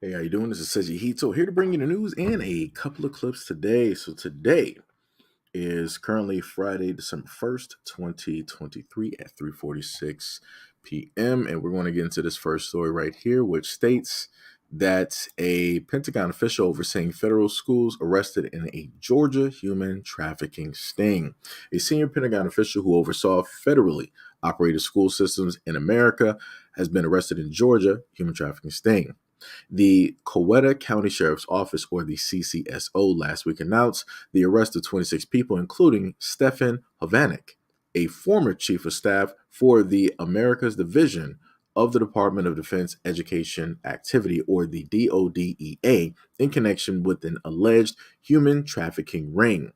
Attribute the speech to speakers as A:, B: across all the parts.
A: Hey, how you doing? This is Seji Hito here to bring you the news and a couple of clips today. So today is currently Friday, December 1st, 2023 at 3:46 p.m. And we're going to get into this first story right here, which states that a Pentagon official overseeing federal schools arrested in a Georgia human trafficking sting. A senior Pentagon official who oversaw federally operated school systems in America has been arrested in Georgia human trafficking sting. The Coweta County Sheriff's Office, or the CCSO, last week announced the arrest of 26 people, including Stefan Hovanek, a former chief of staff for the Americas Division of the Department of Defense Education Activity, or the DODEA, in connection with an alleged human trafficking ring.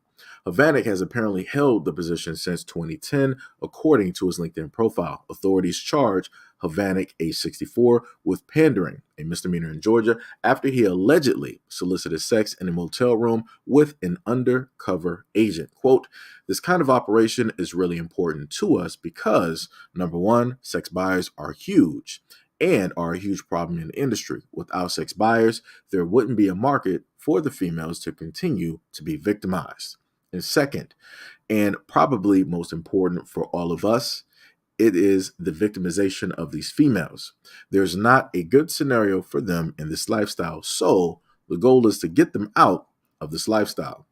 A: Hovanek has apparently held the position since 2010, according to his LinkedIn profile. Authorities charge Hovanek, age 64, with pandering, a misdemeanor in Georgia, after he allegedly solicited sex in a motel room with an undercover agent. Quote, this kind of operation is really important to us because, number one, sex buyers are huge and are a huge problem in the industry. Without sex buyers, there wouldn't be a market for the females to continue to be victimized. And second, and probably most important for all of us, it is the victimization of these females. There's not a good scenario for them in this lifestyle. So the goal is to get them out of this lifestyle.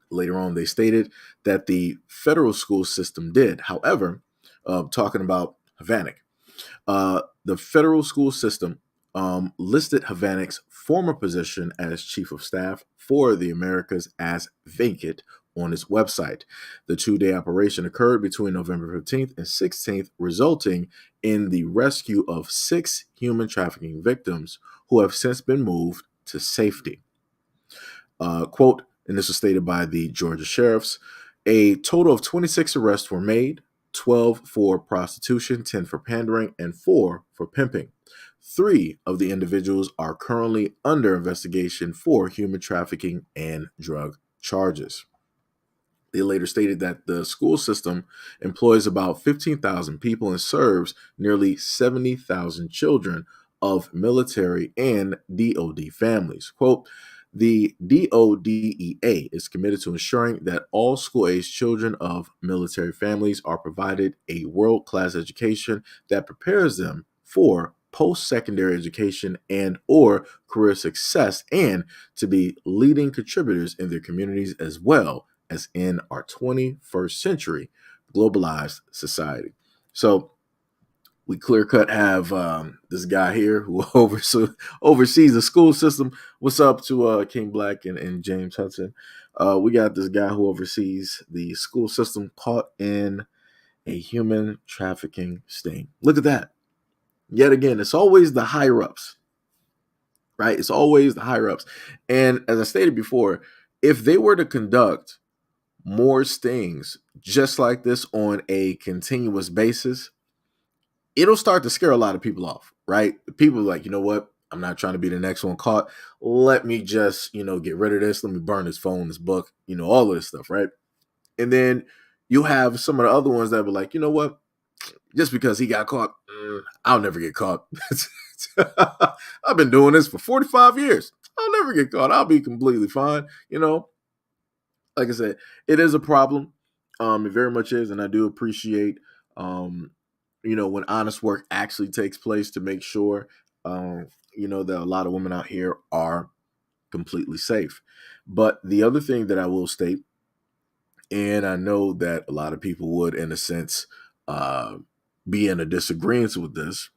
A: Later on, they stated that the federal school system did. However, talking about Hovanek, the federal school system listed Hovanek's former position as chief of staff for the Americas as vacant on its website. The two-day operation occurred between November 15th and 16th, resulting in the rescue of 6 human trafficking victims who have since been moved to safety. Quote, and this was stated by the Georgia sheriffs, a total of 26 arrests were made, 12 for prostitution, 10 for pandering, and 4 for pimping. 3 of the individuals are currently under investigation for human trafficking and drug charges. They later stated that the school system employs about 15,000 people and serves nearly 70,000 children of military and DOD families. Quote, the DODEA is committed to ensuring that all school-aged children of military families are provided a world-class education that prepares them for post-secondary education and or career success, and to be leading contributors in their communities as well as in our 21st century globalized society. So we clear cut have this guy here who oversees the school system. What's up to King Black and James Hudson? We got this guy who oversees the school system caught in a human trafficking sting. Look at that. Yet again, it's always the higher ups, right? It's always the higher ups. And as I stated before, if they were to conduct more stings just like this on a continuous basis, it'll start to scare a lot of people off, right? People are like, you know what? I'm not trying to be the next one caught. Let me just, get rid of this. Let me burn this phone, this book, all of this stuff, right? And then you have some of the other ones that were like, you know what? Just because he got caught, I'll never get caught. I've been doing this for 45 years. I'll never get caught. I'll be completely fine. Like I said, it is a problem. It very much is, and I do appreciate, when honest work actually takes place to make sure, that a lot of women out here are completely safe. But the other thing that I will state, and I know that a lot of people would, in a sense, be in a disagreement with this,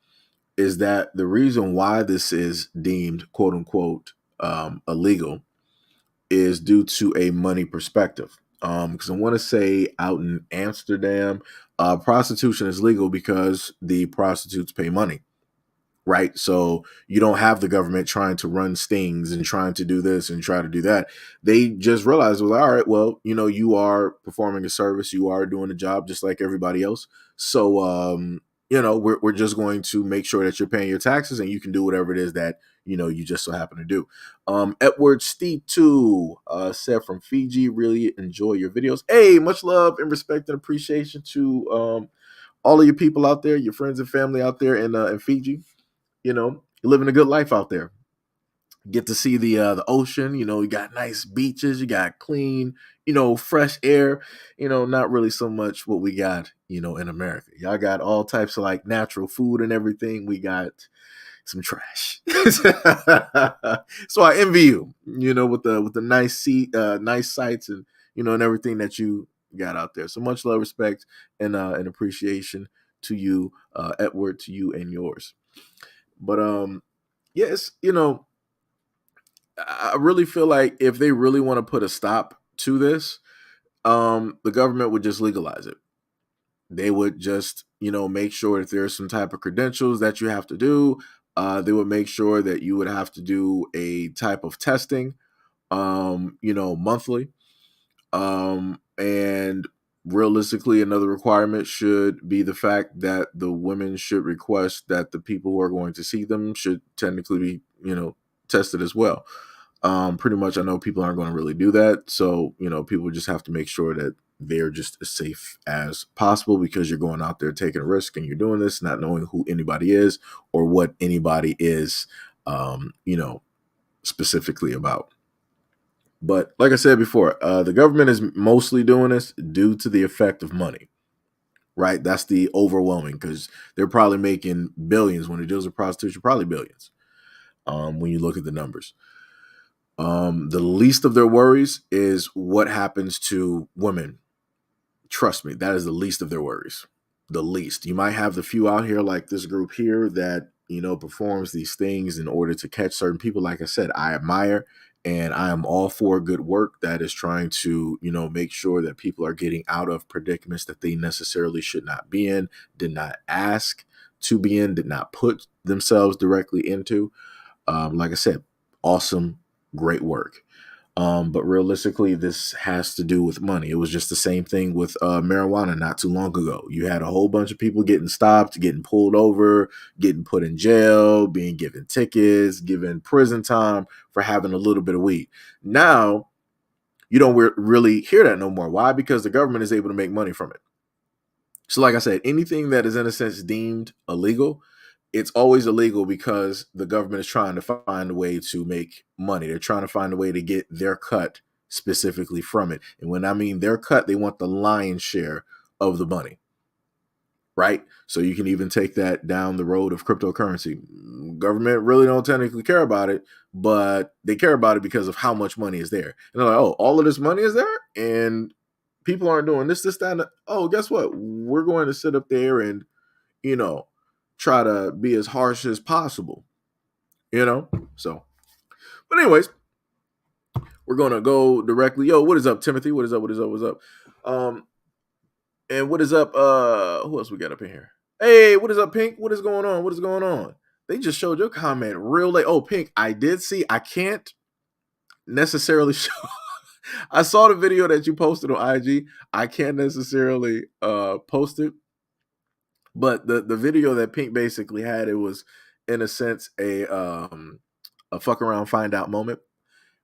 A: is that the reason why this is deemed quote unquote illegal is due to a money perspective. Because I want to say out in Amsterdam, prostitution is legal because the prostitutes pay money, right? So you don't have the government trying to run stings and trying to do this and try to do that. They just realized, well, all right, well, you are performing a service, you are doing a job just like everybody else. So, we're just going to make sure that you're paying your taxes and you can do whatever it is that, you just so happen to do. Edward Steve 2 said from Fiji, really enjoy your videos. Hey, much love and respect and appreciation to all of your people out there, your friends and family out there in Fiji. You're living a good life out there. get to see the ocean. You got nice beaches, you got clean, fresh air. Not really so much what we got, in America. Y'all got all types of like natural food and everything. We got some trash. So I envy you, with the nice sights and everything that you got out there. So much love, respect, and appreciation to you, Edward, to you and yours. But yes, I really feel like if they really want to put a stop to this, the government would just legalize it. They would just, make sure that there's some type of credentials that you have to do. They would make sure that you would have to do a type of testing, monthly. And realistically, another requirement should be the fact that the women should request that the people who are going to see them should technically be, tested as well. Pretty much, I know people aren't going to really do that. So, people just have to make sure that they're just as safe as possible, because you're going out there taking a risk and you're doing this not knowing who anybody is or what anybody is, specifically about. But like I said before, the government is mostly doing this due to the effect of money, right? That's the overwhelming, because they're probably making billions when it deals with prostitution, probably billions, when you look at the numbers. The least of their worries is what happens to women. Trust me, that is the least of their worries. The least. You might have the few out here like this group here that, performs these things in order to catch certain people. Like I said, I admire and I am all for good work that is trying to, make sure that people are getting out of predicaments that they necessarily should not be in, did not ask to be in, did not put themselves directly into. Like I said, awesome, great work. But realistically, this has to do with money. It was just the same thing with marijuana not too long ago. You had a whole bunch of people getting stopped, getting pulled over, getting put in jail, being given tickets, given prison time for having a little bit of weed. Now, you don't really hear that no more. Why? Because the government is able to make money from it. So, like I said, anything that is in a sense deemed illegal, it's always illegal because the government is trying to find a way to make money. They're trying to find a way to get their cut specifically from it. And when I mean their cut, they want the lion's share of the money, right? So you can even take that down the road of cryptocurrency. Government really don't technically care about it, but they care about it because of how much money is there. And they're like, oh, all of this money is there? And people aren't doing this, that, and that. Oh, guess what? We're going to sit up there and, you know, try to be as harsh as possible, So, but anyways, we're going to go directly. Yo, what is up, Timothy? What is up? What is up? What's up? And what is up? Who else we got up in here? Hey, what is up, Pink? What is going on? What is going on? They just showed your comment real late. Oh, Pink, I did see. I can't necessarily show. I saw the video that you posted on IG. I can't necessarily post it, but the video that Pink basically had, it was in a sense a fuck around find out moment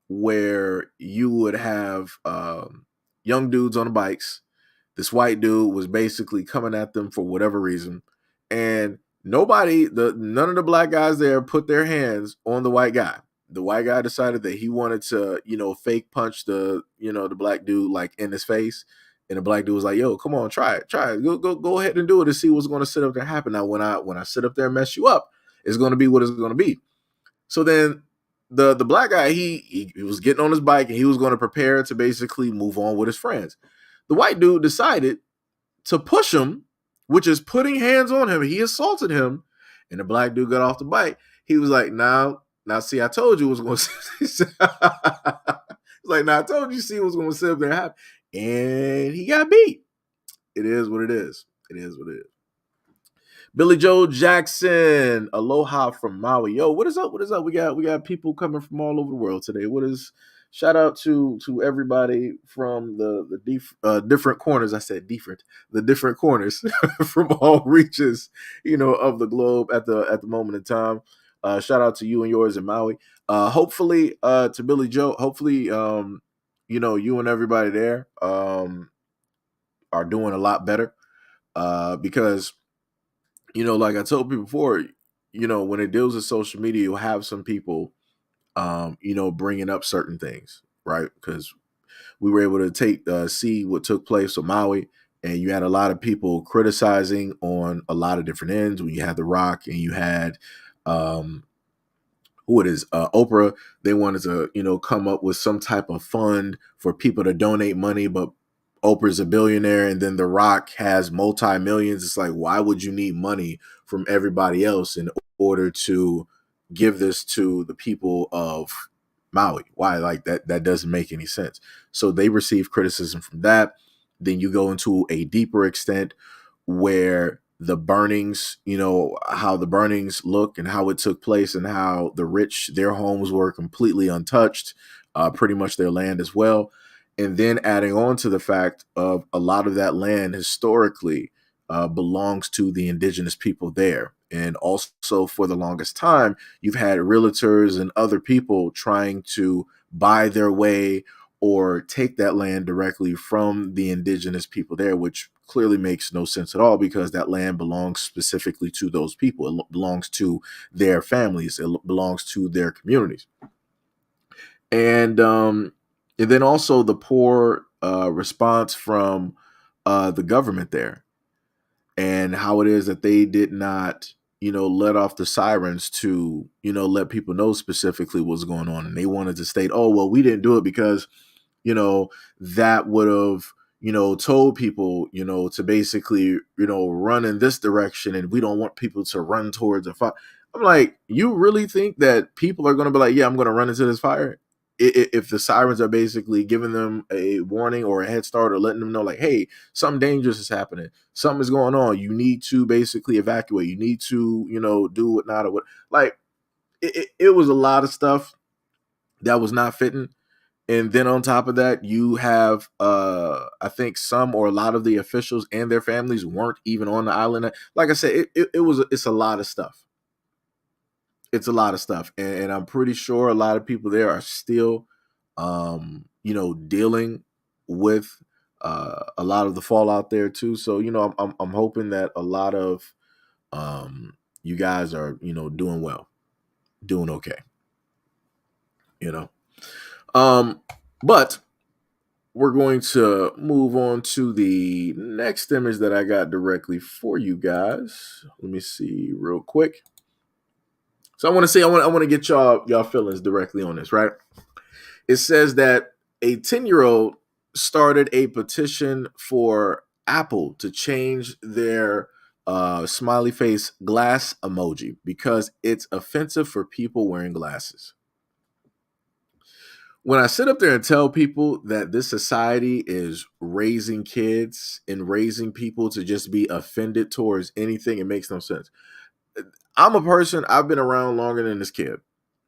A: where you would have young dudes on the bikes. This white dude was basically coming at them for whatever reason, and none of the black guys there put their hands on the white guy. The white guy decided that he wanted to, fake punch the black dude like in his face. And the black dude was like, "Yo, come on, try it. Go ahead and do it and see what's going to sit up there happen." Now, when I sit up there and mess you up, it's going to be what it's going to be. So then the black guy, he was getting on his bike and he was going to prepare to basically move on with his friends. The white dude decided to push him, which is putting hands on him. He assaulted him, and the black dude got off the bike. He was like, now, see, I told you it was going to. He's like, now I told you, see what's going to sit up there and happen. And he got beat. It is what it is. It is what it is. Billy Joe Jackson, aloha from Maui. Yo, what is up? What is up? We got people coming from all over the world today. Shout out to everybody from the different corners. I said different, the different corners from all reaches, of the globe at the moment in time. Shout out to you and yours in Maui. Hopefully, to Billy Joe. Hopefully, you and everybody there are doing a lot better. Because like I told people before, when it deals with social media, you'll have some people bringing up certain things, right? Because we were able to see what took place on Maui, and you had a lot of people criticizing on a lot of different ends. When you had The Rock and you had um, who it is, Oprah, they wanted to, come up with some type of fund for people to donate money, but Oprah's a billionaire and then The Rock has multi-millions. It's like, why would you need money from everybody else in order to give this to the people of Maui? Why? Like that doesn't make any sense. So they received criticism from that. Then you go into a deeper extent where the burnings, how the burnings look and how it took place and how the rich, their homes were completely untouched, pretty much their land as well. And then adding on to the fact of a lot of that land historically belongs to the indigenous people there. And also for the longest time, you've had realtors and other people trying to buy their way or take that land directly from the indigenous people there, which clearly makes no sense at all because that land belongs specifically to those people. It belongs to their families. It belongs to their communities. And then also the poor response from the government there, and how it is that they did not, let off the sirens to, let people know specifically what's going on. And they wanted to state, oh, well, we didn't do it because that would have, told people, to basically, run in this direction, and we don't want people to run towards a fire. I'm like, you really think that people are going to be like, yeah, I'm going to run into this fire? If the sirens are basically giving them a warning or a head start or letting them know, like, hey, something dangerous is happening, something is going on, you need to basically evacuate, you need to, do whatnot or what. Like, it was a lot of stuff that was not fitting. And then on top of that, you have I think some or a lot of the officials and their families weren't even on the island. Like I said, it's a lot of stuff. It's a lot of stuff. And I'm pretty sure a lot of people there are still dealing with a lot of the fallout there too. So, I'm hoping that a lot of you guys are, doing well, doing okay, you know. But we're going to move on to the next image that I got directly for you guys. Let me see real quick. So I want to get y'all feelings directly on this, right? It says that a 10-year-old started a petition for Apple to change their smiley face glass emoji because it's offensive for people wearing glasses. When I sit up there and tell people that this society is raising kids and raising people to just be offended towards anything, it makes no sense. I'm a person, I've been around longer than this kid.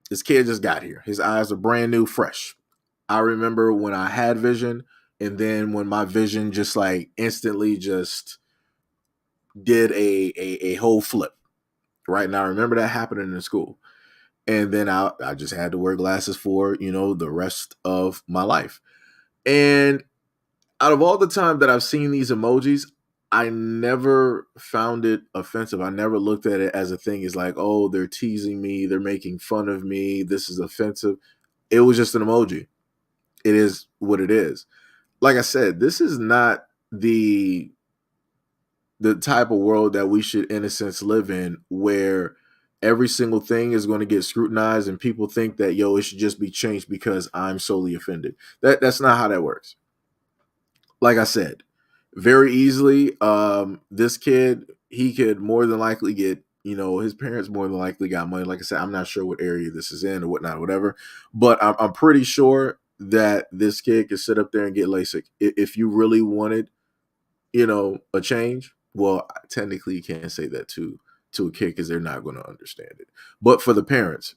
A: This kid just got here. His eyes are brand new, fresh. I remember when I had vision, and then when my vision just like instantly just did a whole flip. Right now, I remember that happening in school. And then I just had to wear glasses for, the rest of my life. And out of all the time that I've seen these emojis, I never found it offensive. I never looked at it as a thing. It's like, oh, they're teasing me. They're making fun of me. This is offensive. It was just an emoji. It is what it is. Like I said, this is not the type of world that we should, in a sense, live in, where every single thing is going to get scrutinized and people think that, yo, it should just be changed because I'm solely offended. That's not how that works. Like I said, very easily, this kid, he could more than likely get, his parents more than likely got money. Like I said, I'm not sure what area this is in or whatnot, whatever, but I'm pretty sure that this kid could sit up there and get LASIK if you really wanted, a change. Well, technically, you can't say that to a kid because they're not going to understand it. But for the parents,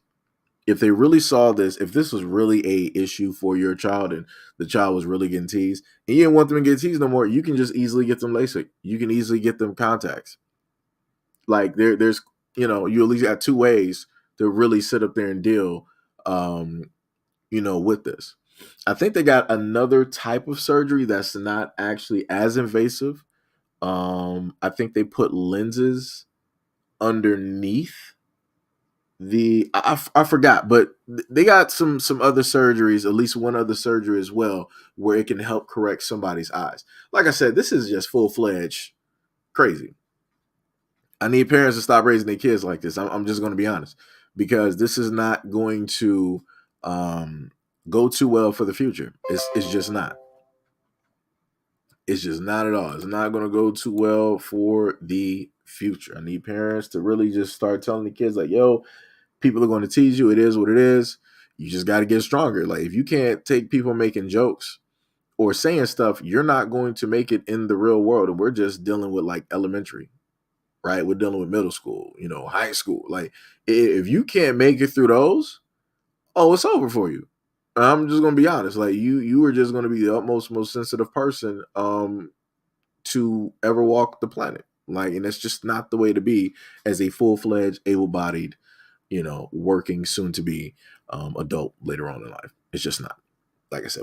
A: if they really saw this, if this was really a issue for your child and the child was really getting teased, and you didn't want them to get teased no more, you can just easily get them LASIK. You can easily get them contacts. Like there's, you at least got two ways to really sit up there and deal, with this. I think they got another type of surgery that's not actually as invasive. I think they put lenses underneath I forgot, but they got some other surgeries, at least one other surgery as well, where it can help correct somebody's eyes. Like I said, this is just full fledged crazy. I need parents to stop raising their kids like this. I'm just going to be honest, because this is not going to um, go too well for the future. It's just not. It's just not at all. It's not going to go too well for the future. I need parents to really just start telling the kids like, yo, people are going to tease you. It is what it is. You just got to get stronger. Like if you can't take people making jokes or saying stuff, you're not going to make it in the real world. And we're just dealing with like elementary, right? We're dealing with middle school, high school. Like if you can't make it through those, oh, it's over for you. I'm just gonna be honest. Like you are just gonna be the utmost most sensitive person to ever walk the planet. Like, and it's just not the way to be as a full fledged, able bodied, working soon to be adult later on in life. It's just not. Like I said,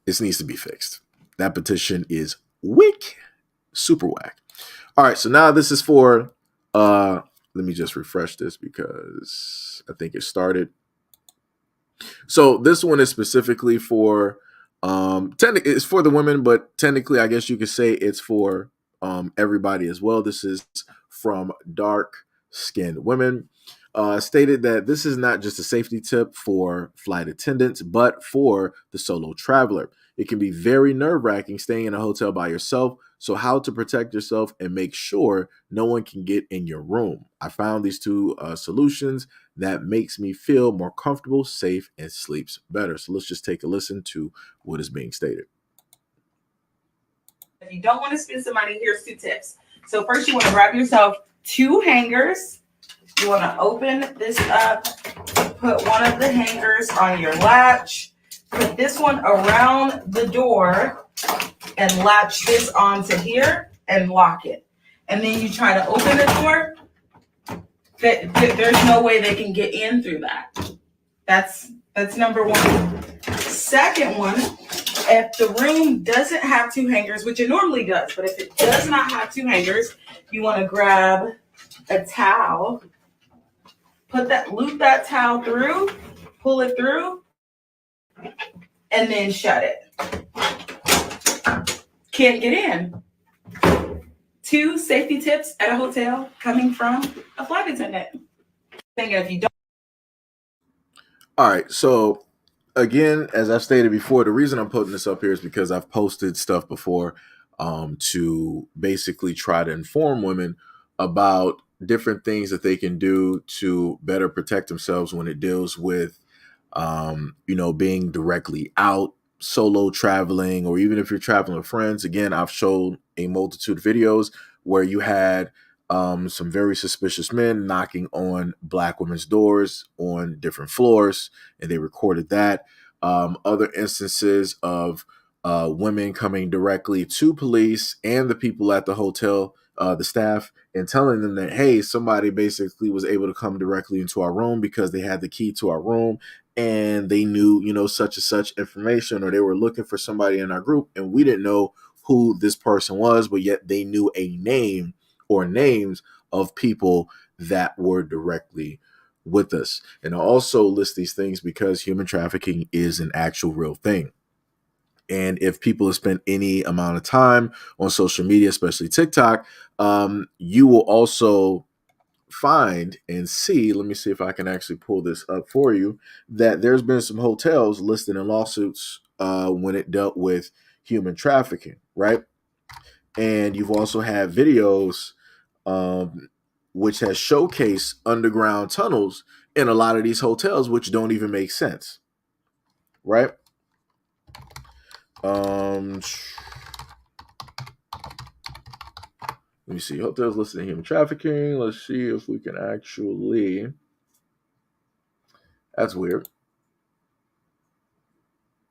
A: this needs to be fixed. That petition is wick, super whack. All right, so now this is for let me just refresh this because I think it started. So this one is specifically for technically it's for the women, but technically I guess you could say it's for everybody as well. This is from Dark Skinned Women. Stated that this is not just a safety tip for flight attendants, but for the solo traveler. It can be very nerve-wracking staying in a hotel by yourself. So how to protect yourself and make sure no one can get in your room. I found these two solutions that makes me feel more comfortable, safe, and sleeps better. So let's just take a listen to what is being stated.
B: If you don't want to spend some money, here's 2 tips. So first you want to grab yourself 2 hangers. You want to open this up, put one of the hangers on your latch, put this one around the door, and latch this onto here and lock it. And then you try to open the door. There's no way they can get in through that. That's number 1. Second one, if the room doesn't have 2 hangers, which it normally does, but if it does not have 2 hangers, you want to grab a towel, loop that towel through, pull it through, and then shut it. Can't get in. 2 safety tips at a hotel coming from a flight attendant. Thinking if you don't.
A: All right, so again, as I stated before, the reason I'm putting this up here is because I've posted stuff before to basically try to inform women about different things that they can do to better protect themselves when it deals with, being directly out, solo traveling, or even if you're traveling with friends. Again, I've showed a multitude of videos where you had some very suspicious men knocking on Black women's doors on different floors, and they recorded that. Other instances of women coming directly to police and the people at the hotel, the staff, and telling them that, hey, somebody basically was able to come directly into our room because they had the key to our room and they knew, such and such information, or they were looking for somebody in our group and we didn't know who this person was, but yet they knew a name or names of people that were directly with us. And I also list these things because human trafficking is an actual real thing. And if people have spent any amount of time on social media, especially TikTok, you will also find and see, let me see if I can actually pull this up for you, that there's been some hotels listed in lawsuits when it dealt with human trafficking, right? And you've also had videos which has showcased underground tunnels in a lot of these hotels, which don't even make sense, right? Let me see. Hotels listed in human trafficking. Let's see if we can actually. That's weird.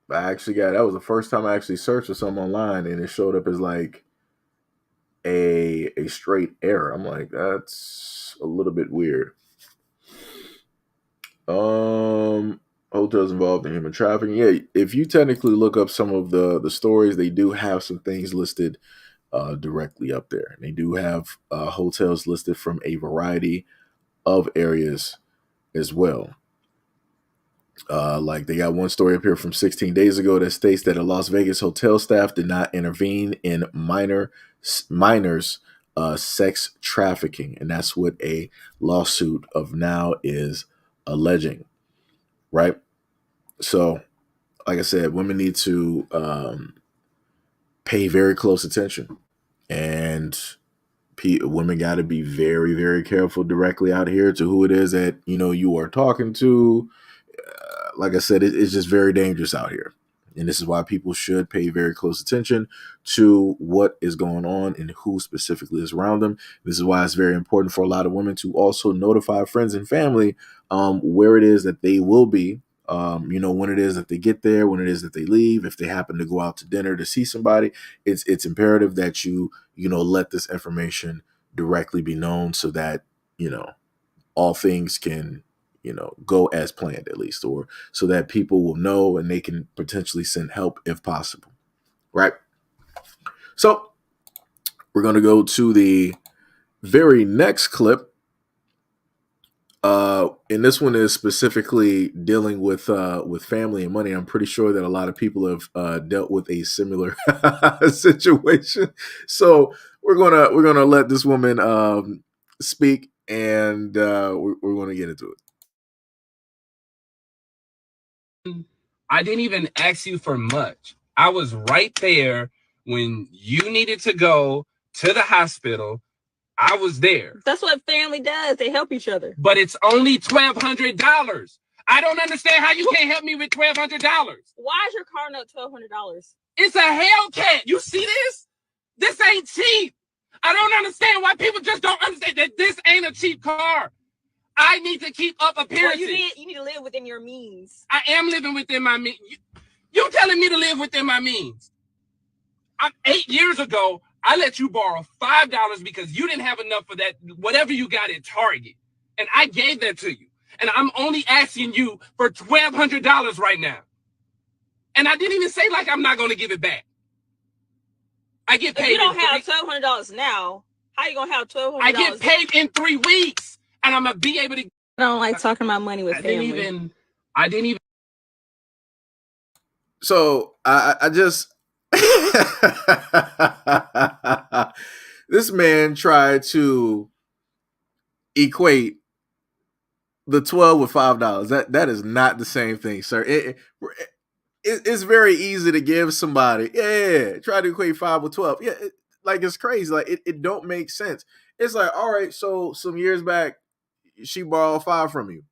A: That was the first time I actually searched for something online and it showed up as like a straight error. I'm like, that's a little bit weird. Hotels involved in human trafficking. Yeah, if you technically look up some of the stories, they do have some things listed directly up there. They do have hotels listed from a variety of areas as well. Like they got one story up here from 16 days ago that states that a Las Vegas hotel staff did not intervene in minors sex trafficking, and that's what a lawsuit of now is alleging, right? So, like I said, women need to pay very close attention, and women got to be very, very careful directly out here to who it is that you are talking to. Like I said, it's just very dangerous out here. And this is why people should pay very close attention to what is going on and who specifically is around them. This is why it's very important for a lot of women to also notify friends and family where it is that they will be, when it is that they get there, when it is that they leave. If they happen to go out to dinner to see somebody, it's imperative that you let this information directly be known so that, all things can go as planned, at least, or so that people will know and they can potentially send help if possible. Right. So we're going to go to the very next clip. And this one is specifically dealing with family and money. I'm pretty sure that a lot of people have dealt with a similar situation. So we're gonna let this woman speak, and we're going to get into it.
C: I didn't even ask you for much. I was right there when you needed to go to the hospital. I was there.
D: That's what family does. They help each other.
C: But it's only $1,200. I don't understand how you can't help me with $1,200.
D: Why is your car note $1,200?
C: It's a Hellcat. You see this? This ain't cheap. I don't understand why people just don't understand that this ain't a cheap car. I need to keep up appearances.
D: Well, you need to live within your means.
C: I am living within my means. You telling me to live within my means? 8 years ago, I let you borrow $5 because you didn't have enough for that, whatever you got at Target. And I gave that to you. And I'm only asking you for $1,200 right now. And I didn't even say like I'm not going to give it back. I get paid.
D: If you don't have $1,200 now, how you going to have $1,200?
C: I get paid in 3 weeks. And I'm going to be able to.
D: I don't like talking about money with family.
C: I didn't even.
A: So I just. This man tried to equate the 12 with $5. That is not the same thing, sir. It's very easy to give somebody, try to equate 5 with 12. Yeah, it's crazy. Like it don't make sense. It's like, all right, so some years back, she borrowed $5 from you.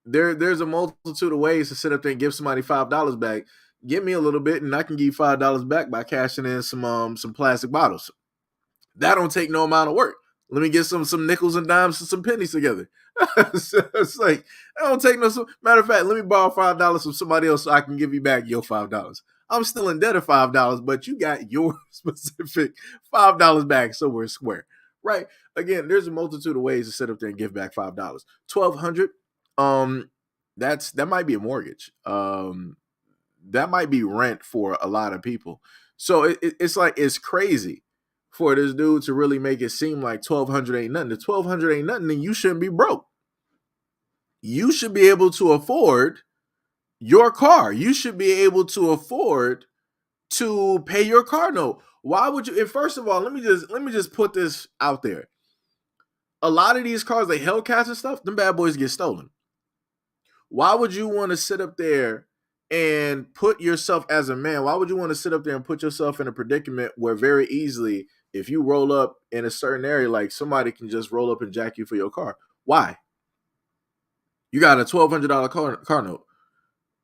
A: There's a multitude of ways to sit up there and give somebody $5 back. Give me a little bit, and I can give you $5 back by cashing in some plastic bottles. That don't take no amount of work. Let me get some nickels and dimes and some pennies together. It's like, I don't take no. Matter of fact, let me borrow $5 from somebody else so I can give you back your $5. I'm still in debt of $5, but you got your specific $5 back somewhere square. Right. Again, there's a multitude of ways to sit up there and give back $5. $1,200. That might be a mortgage. That might be rent for a lot of people. So it's like, it's crazy for this dude to really make it seem like $1,200 ain't nothing. If $1,200 ain't nothing, then you shouldn't be broke. You should be able to afford your car. You should be able to afford to pay your car note. Why would you? And first of all, let me just put this out there. A lot of these cars, like Hellcats and stuff, them bad boys get stolen. Why would you want to sit up there and put yourself as a man? Why would you want to sit up there and put yourself in a predicament where very easily, if you roll up in a certain area, like somebody can just roll up and jack you for your car? Why? You got a $1,200 car note.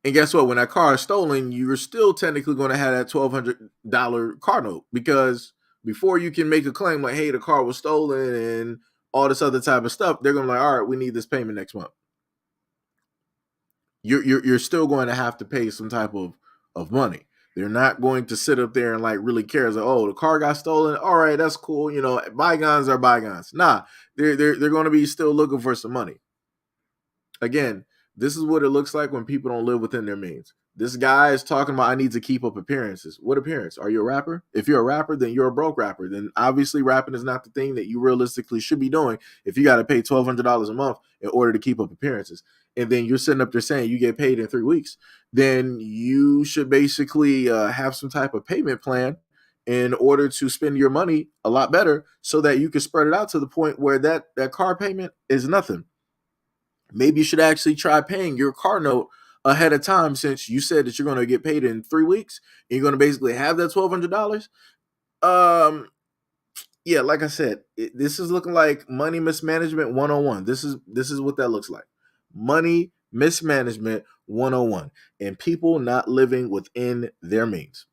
A: And guess what? When that car is stolen, you're still technically going to have that $1,200 car note, because before you can make a claim like, hey, the car was stolen and all this other type of stuff, they're going to be like, all right, we need this payment next month. You're still going to have to pay some type of money. They're not going to sit up there and like really care. It's like, oh, the car got stolen. All right, that's cool. Bygones are bygones. Nah, they're going to be still looking for some money. Again, this is what it looks like when people don't live within their means. This guy is talking about I need to keep up appearances. What appearance? Are you a rapper? If you're a rapper, then you're a broke rapper. Then obviously rapping is not the thing that you realistically should be doing if you got to pay $1,200 a month in order to keep up appearances. And then you're sitting up there saying you get paid in 3 weeks. Then you should basically have some type of payment plan in order to spend your money a lot better so that you can spread it out to the point where that car payment is nothing. Maybe you should actually try paying your car note ahead of time, since you said that you're going to get paid in 3 weeks and you're going to basically have that $1,200. Yeah, like I said, this is looking like money mismanagement 101. This is what that looks like. Money mismanagement 101, and people not living within their means.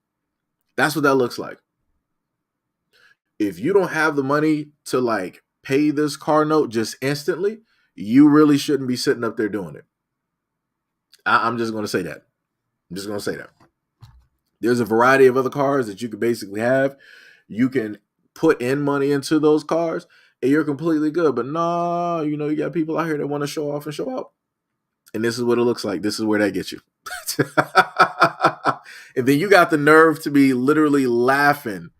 A: That's what that looks like. If you don't have the money to like pay this car note just instantly, you really shouldn't be sitting up there doing it. I'm just going to say that. I'm just going to say that. There's a variety of other cars that you could basically have. You can put in money into those cars and you're completely good. But no, you got people out here that want to show off and show out. And this is what it looks like. This is where that gets you. And then you got the nerve to be literally laughing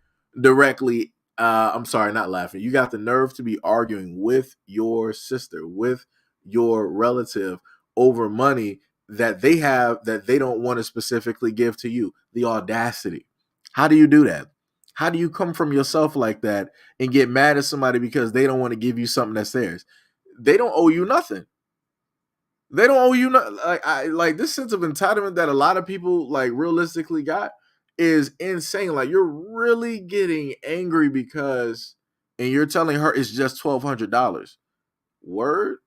A: directly. I'm sorry, not laughing. You got the nerve to be arguing with your sister, with your relative over money that they have that they don't want to specifically give to you. The audacity. How do you do that? How do you come from yourself like that and get mad at somebody because they don't want to give you something that's theirs? They don't owe you nothing. They don't owe you nothing. Like this sense of entitlement that a lot of people like realistically got is insane. Like you're really getting angry because, and you're telling her it's just $1,200. Word?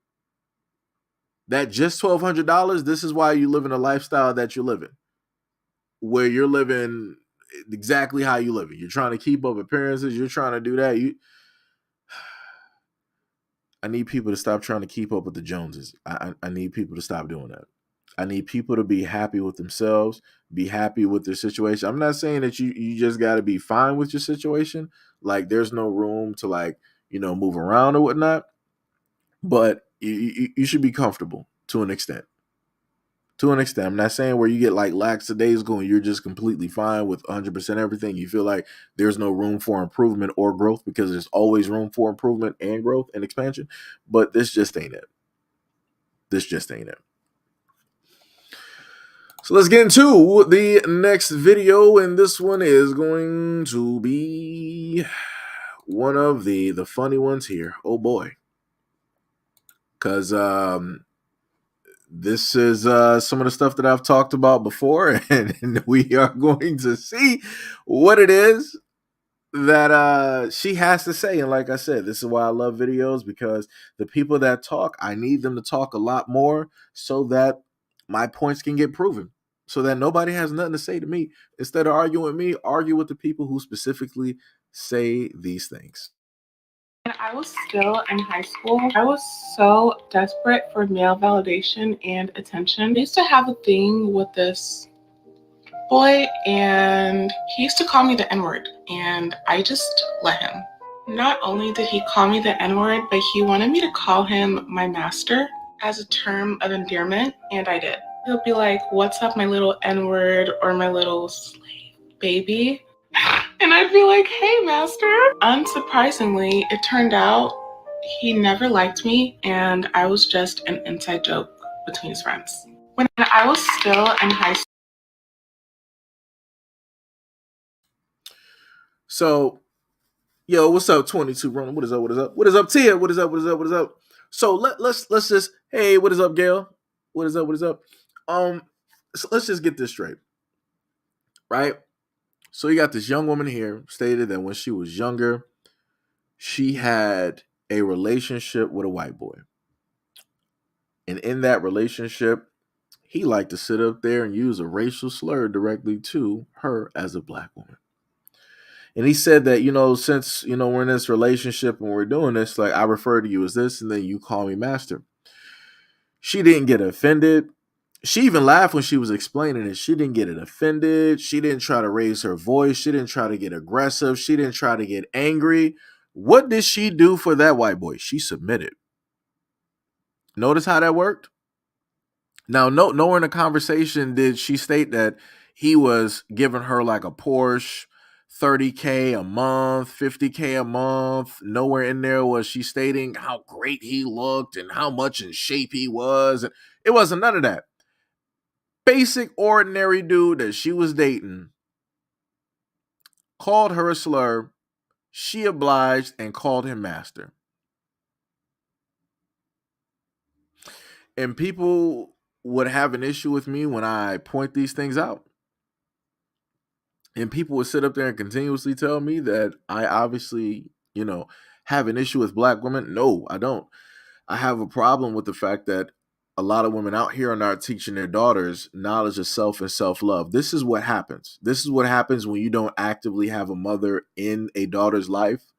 A: That just $1,200? This is why you live in a lifestyle that you're living, where you're living exactly how you live it. You're trying to keep up appearances. You're trying to do that. I need people to stop trying to keep up with the Joneses. I need people to stop doing that. I need people to be happy with themselves, be happy with their situation. I'm not saying that you just got to be fine with your situation. Like there's no room to like, move around or whatnot. But you should be comfortable to an extent. To an extent. I'm not saying where you get like lackadaisical and you're just completely fine with 100% everything. You feel like there's no room for improvement or growth, because there's always room for improvement and growth and expansion. But this just ain't it. This just ain't it. So let's get into the next video, and this one is going to be one of the funny ones here. Oh boy. Because this is some of the stuff that I've talked about before, and we are going to see what it is that she has to say. And like I said, this is why I love videos, because the people that talk, I need them to talk a lot more so that my points can get proven, so that nobody has nothing to say to me. Instead of arguing with me, argue with the people who specifically say these things.
E: When I was still in high school, I was so desperate for male validation and attention. I used to have a thing with this boy, and he used to call me the N-word, and I just let him. Not only did he call me the N-word, but he wanted me to call him my master as a term of endearment, and I did. He'll be like, "What's up, my little N-word," or "my little slave baby." And I'd be like, "Hey, master." Unsurprisingly, it turned out he never liked me, and I was just an inside joke between his friends. When I was still in high school.
A: So, yo, what's up, 22 Ronan? What is up? What is up? What is up, Tia? What is up? What is up? What is up? So let's just, hey, what is up, Gail? What is up? What is up? So let's just get this straight, right? So you got this young woman here stated that when she was younger, she had a relationship with a white boy. And in that relationship, he liked to sit up there and use a racial slur directly to her as a black woman. And he said that, since, we're in this relationship and we're doing this, like I refer to you as this and then you call me master. She didn't get offended. She even laughed when she was explaining it. She didn't get offended. She didn't try to raise her voice. She didn't try to get aggressive. She didn't try to get angry. What did she do for that white boy? She submitted. Notice how that worked? Now, nowhere in the conversation did she state that he was giving her like a Porsche, 30K a month, 50K a month. Nowhere in there was she stating how great he looked and how much in shape he was. It wasn't none of that. Basic, ordinary dude that she was dating called her a slur. She obliged and called him master. And people would have an issue with me when I point these things out. And people would sit up there and continuously tell me that I obviously, have an issue with black women. No, I don't. I have a problem with the fact that a lot of women out here are not teaching their daughters knowledge of self and self-love. This is what happens. This is what happens when you don't actively have a mother in a daughter's life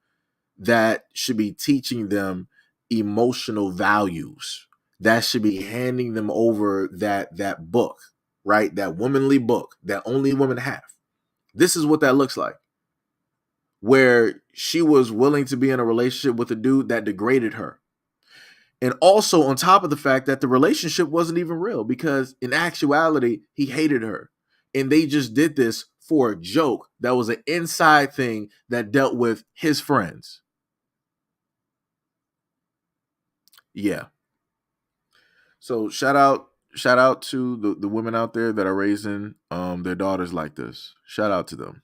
A: that should be teaching them emotional values. That should be handing them over that book, right? That womanly book that only women have. This is what that looks like. Where she was willing to be in a relationship with a dude that degraded her. And also on top of the fact that the relationship wasn't even real, because in actuality, he hated her. And they just did this for a joke that was an inside thing that dealt with his friends. Yeah. So shout out to the women out there that are raising their daughters like this. Shout out to them.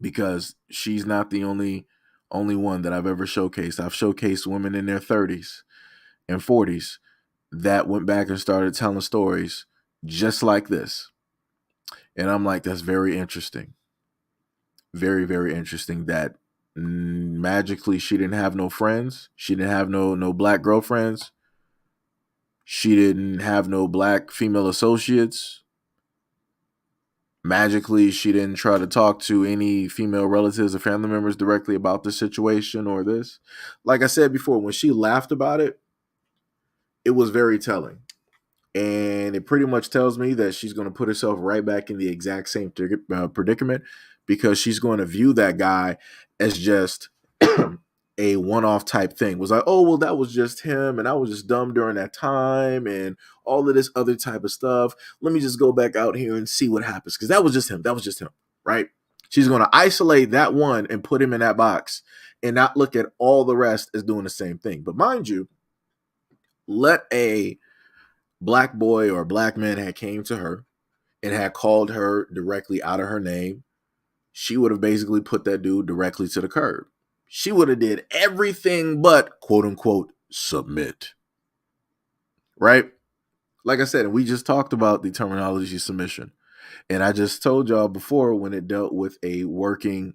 A: Because she's not the only one that I've ever showcased. I've showcased women in their 30s and 40s that went back and started telling stories just like this. And I'm like, that's very interesting. Very, very interesting that magically she didn't have no friends. She didn't have no black girlfriends. She didn't have no black female associates. Magically, she didn't try to talk to any female relatives or family members directly about the situation or this. Like I said before, when she laughed about it, it was very telling. And it pretty much tells me that she's going to put herself right back in the exact same predicament, because she's going to view that guy as just a one-off type thing. Was like, oh, well, that was just him, and I was just dumb during that time, and all of this other type of stuff. Let me just go back out here and see what happens, because that was just him. That was just him, right? She's going to isolate that one and put him in that box and not look at all the rest as doing the same thing. But mind you, let a black boy or black man had came to her and had called her directly out of her name, she would have basically put that dude directly to the curb. She would have did everything but, quote unquote, submit. Right? Like I said, and we just talked about the terminology submission. And I just told y'all before, when it dealt with a working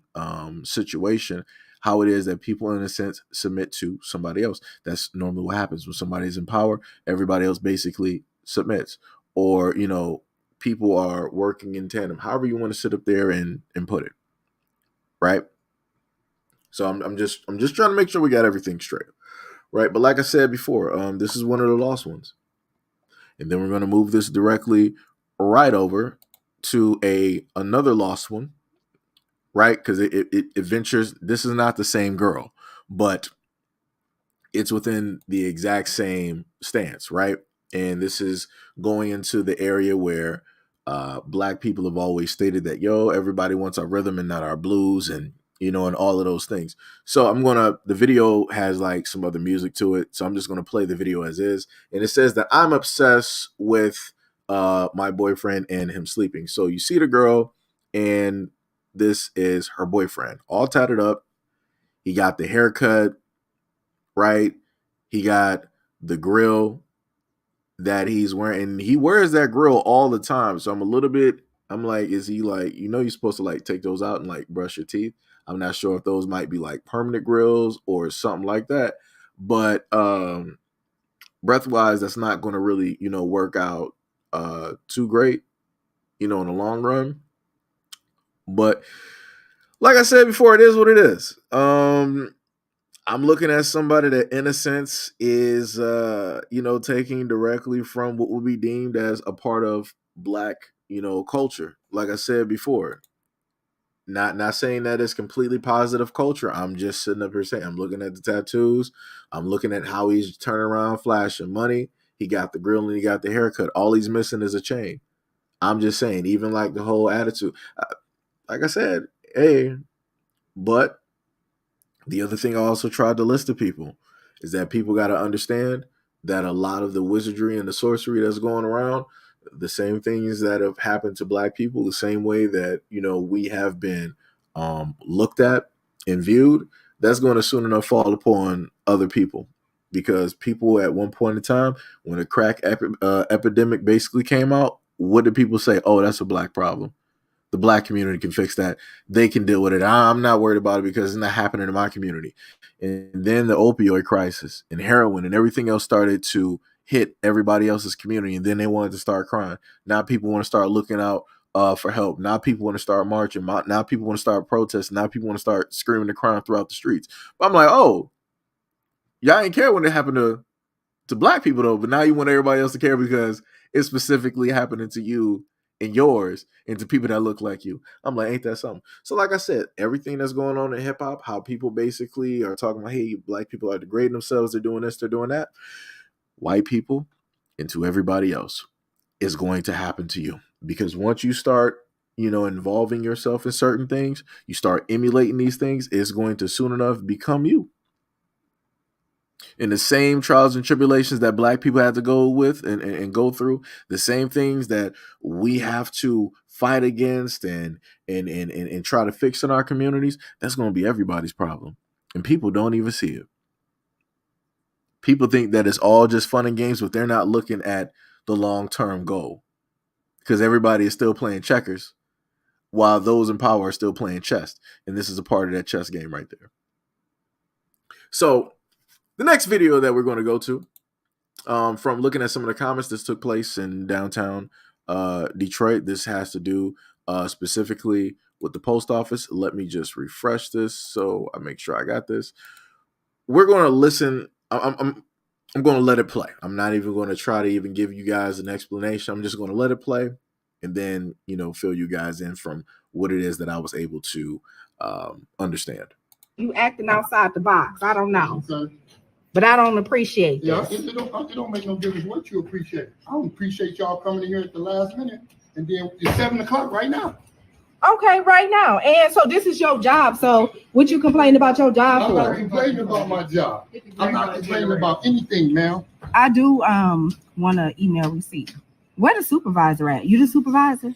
A: situation, how it is that people, in a sense, submit to somebody else. That's normally what happens when somebody's in power. Everybody else basically submits. Or, people are working in tandem. However you want to sit up there and put it. Right? So I'm just trying to make sure we got everything straight, right? But like I said before, this is one of the lost ones, and then we're going to move this directly right over to another lost one, right? Because it ventures. This is not the same girl, but it's within the exact same stance, right? And this is going into the area where black people have always stated that, everybody wants our rhythm and not our blues, and and all of those things. So the video has like some other music to it. So I'm just going to play the video as is. And it says that I'm obsessed with my boyfriend and him sleeping. So you see the girl, and this is her boyfriend, all tatted up. He got the haircut, right? He got the grill that he's wearing, and he wears that grill all the time. So I'm like, is he like, you're supposed to like take those out and like brush your teeth. I'm not sure if those might be like permanent grills or something like that. But breath wise, that's not going to really, work out too great, in the long run. But like I said before, it is what it is. I'm looking at somebody that, in a sense, is, taking directly from what would be deemed as a part of black, culture. Like I said before, not saying that it's completely positive culture. I'm just sitting up here saying, I'm looking at the tattoos. I'm looking at how he's turning around, flashing money. He got the grill and he got the haircut. All he's missing is a chain. I'm just saying, even like the whole attitude. Like I said, hey, but the other thing I also tried to list to people is that people got to understand that a lot of the wizardry and the sorcery that's going around, the same things that have happened to Black people, the same way that, you know, we have been looked at and viewed, that's going to soon enough fall upon other people. Because people at one point in time, when a crack epidemic basically came out, what did people say? Oh, that's a Black problem. The Black community can fix that. They can deal with it. I'm not worried about it because it's not happening in my community. And then the opioid crisis and heroin and everything else started to hit everybody else's community. And then they wanted to start crying. Now people want to start looking out for help. Now people want to start marching. Now people want to start protesting. Now people want to start screaming and crying throughout the streets. But I'm like, oh, y'all ain't care when it happened to Black people though. But now you want everybody else to care because it's specifically happening to you and yours and to people that look like you. I'm like, ain't that something? So like I said, everything that's going on in hip hop, how people basically are talking about, hey, Black people are degrading themselves, they're doing this, they're doing that. White people and to everybody else is going to happen to you. Because once you start, you know, involving yourself in certain things, you start emulating these things, it's going to soon enough become you. And the same trials and tribulations that Black people had to go with and go through, the same things that we have to fight against and try to fix in our communities, that's going to be everybody's problem. And people don't even see it. People think that it's all just fun and games, but they're not looking at the long-term goal. Because everybody is still playing checkers while those in power are still playing chess. And this is a part of that chess game right there. So the next video that we're going to go to, from looking at some of the comments, this took place in downtown Detroit. This has to do specifically with the post office. Let me just refresh this so I make sure I got this. We're going to listen. I'm going to let it play. I'm not even going to try to even give you guys an explanation. I'm just going to let it play and then, you know, fill you guys in from what it is that I was able to understand.
F: You acting outside the box. I don't know.
G: Okay.
F: But I don't appreciate
G: Yeah,
F: this.
G: it don't make no difference what you appreciate. I don't appreciate y'all coming in here at the last minute, and then it's 7 o'clock right now.
F: Okay, right now. And so this is your job. So what you complain about your job
G: I'm not
F: for?
G: complaining about my job. I'm not complaining about anything, ma'am.
F: I do want to email receipt. Where the supervisor at? You the supervisor?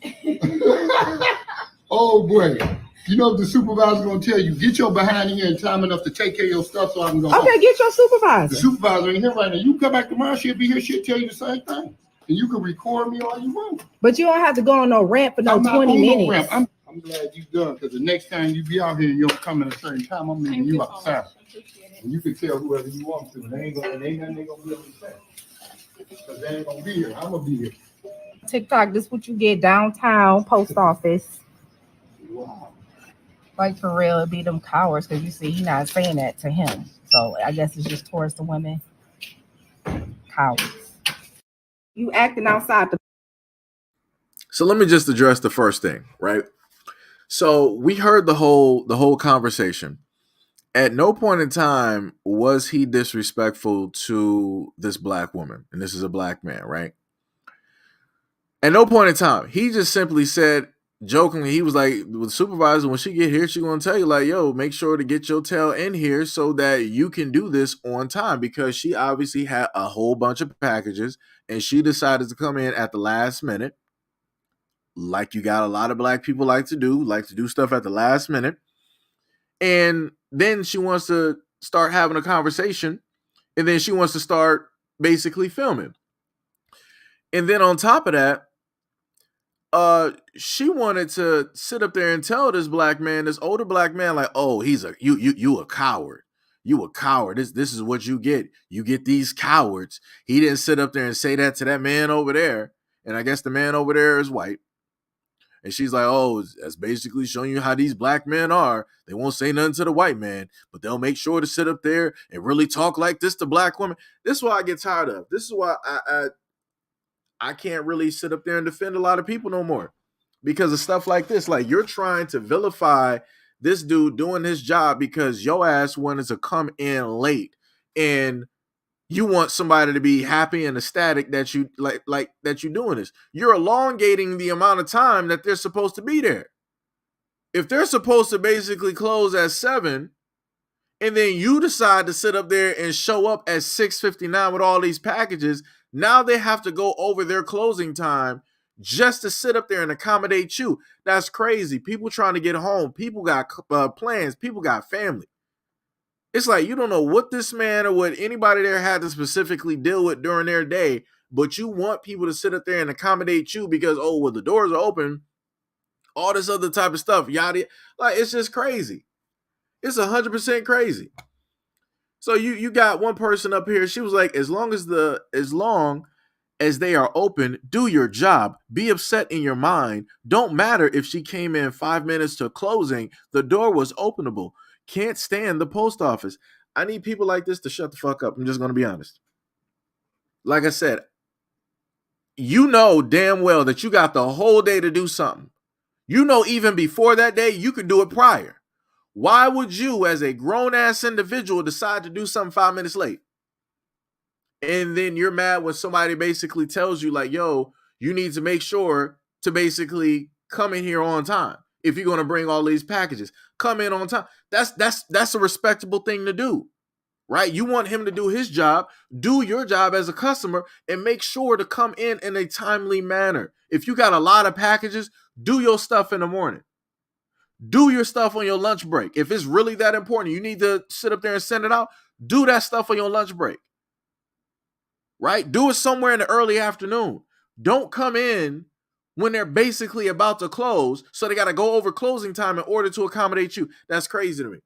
G: Oh boy. You know the supervisor's gonna tell you, get your behind in here in time enough to take care of your stuff so I can go home.
F: Okay, get your
G: The
F: supervisor.
G: supervisor ain't here right now. You come back tomorrow, she'll be here, she'll tell you the same thing. And you can record me all you want.
F: But you don't have to go on no rant for no
G: I'm not
F: 20
G: on no
F: minutes.
G: ramp. I'm glad you done, because the next time you be out here and you don't come at a certain time, I'm leaving you outside. And you can tell whoever you want to, and they ain't nothing they gonna be able to say. Because they ain't gonna be here. I'm gonna be here.
F: TikTok, this what you get downtown post office.
G: Wow.
F: Like for real, it'd be them cowards because you see he not saying that to him. So I guess it's just towards the women. Cowards. You acting outside the.
A: So let me just address the first thing, right? So we heard the whole conversation. At no point in time was he disrespectful to this Black woman, and this is a Black man, right? At no point in time. He just simply said, jokingly, he was like, with the supervisor, when she get here, she gonna tell you like, yo, make sure to get your tail in here so that you can do this on time, because she obviously had a whole bunch of packages and she decided to come in at the last minute, like you got a lot of Black people like to do stuff at the last minute. And then she wants to start having a conversation, and then she wants to start basically filming. And then on top of that, she wanted to sit up there and tell this Black man, this older Black man, like, oh, he's you a coward. You a coward. This is what you get. You get these cowards. He didn't sit up there and say that to that man over there. And I guess the man over there is white. And she's like, oh, that's basically showing you how these Black men are. They won't say nothing to the white man, but they'll make sure to sit up there and really talk like this to Black women. This is what I get tired of. This is why I can't really sit up there and defend a lot of people no more, because of stuff like this. Like, you're trying to vilify this dude doing his job because your ass wanted to come in late, and You want somebody to be happy and ecstatic that you like that you're doing this. You're elongating the amount of time that they're supposed to be there. If they're supposed to basically close at 7, and then you decide to sit up there and show up at 6:59 with all these packages, now they have to go over their closing time just to sit up there and accommodate you. That's crazy. People trying to get home. People got plans. People got family. It's like you don't know what this man or what anybody there had to specifically deal with during their day, but you want people to sit up there and accommodate you because, oh, well, the doors are open, all this other type of stuff, yada. Like, it's just crazy. It's 100% crazy. So you got one person up here. She was like, as long as they are open, do your job. Be upset in your mind. Don't matter if she came in 5 minutes to closing. The door was openable. Can't stand the post office. I need people like this to shut the fuck up. I'm just going to be honest. Like I said, you know damn well that you got the whole day to do something. You know even before that day, you could do it prior. Why would you, as a grown-ass individual, decide to do something 5 minutes late? And then you're mad when somebody basically tells you, like, yo, you need to make sure to basically come in here on time. If you're going to bring all these packages, come in on time. That's a respectable thing to do, right? You want him to do his job, do your job as a customer, and make sure to come in a timely manner. If you got a lot of packages, do your stuff in the morning. Do your stuff on your lunch break. If it's really that important, you need to sit up there and send it out, do that stuff on your lunch break, right? Do it somewhere in the early afternoon. Don't come in when they're basically about to close, so they got to go over closing time in order to accommodate you. That's crazy to me.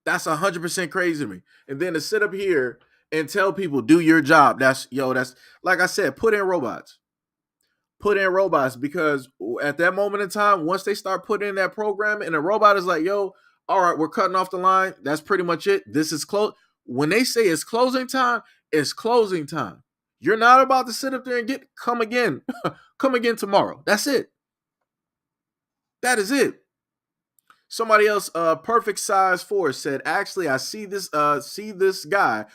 A: That's 100% crazy to me. And then to sit up here and tell people, do your job. That's like I said, put in robots. Put in robots, because at that moment in time, once they start putting in that program and the robot is like, yo, all right, we're cutting off the line. That's pretty much it. This is close. When they say it's closing time, it's closing time. You're not about to sit up there and come again. Come again tomorrow. That's it. That is it. Somebody else, Perfect Size 4 said, actually, I see this guy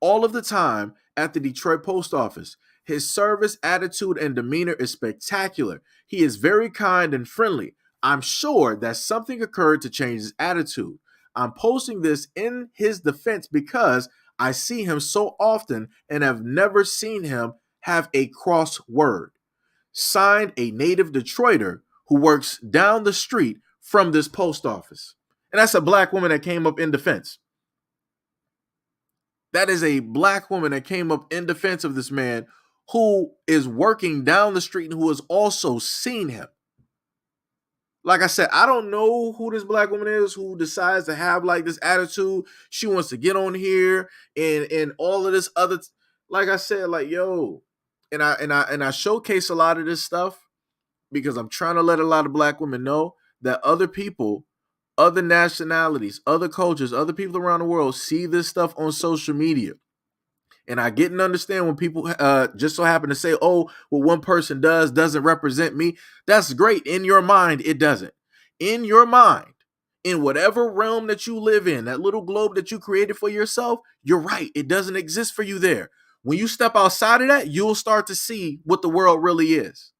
A: all of the time at the Detroit post office. His service, attitude, and demeanor is spectacular. He is very kind and friendly. I'm sure that something occurred to change his attitude. I'm posting this in his defense because I see him so often and have never seen him have a cross word. Signed, a native Detroiter who works down the street from this post office. And that's a black woman that came up in defense. That is a black woman that came up in defense of this man who is working down the street and who has also seen him. Like I said, I don't know who this black woman is who decides to have like this attitude. She wants to get on here and all of this other, like I said, like, yo, and I showcase a lot of this stuff because I'm trying to let a lot of black women know that other people, other nationalities, other cultures, other people around the world see this stuff on social media. And I get and understand when people just so happen to say, oh, what one person doesn't represent me. That's great. In your mind, it doesn't. In your mind, in whatever realm that you live in, that little globe that you created for yourself, you're right. It doesn't exist for you there. When you step outside of that, you'll start to see what the world really is.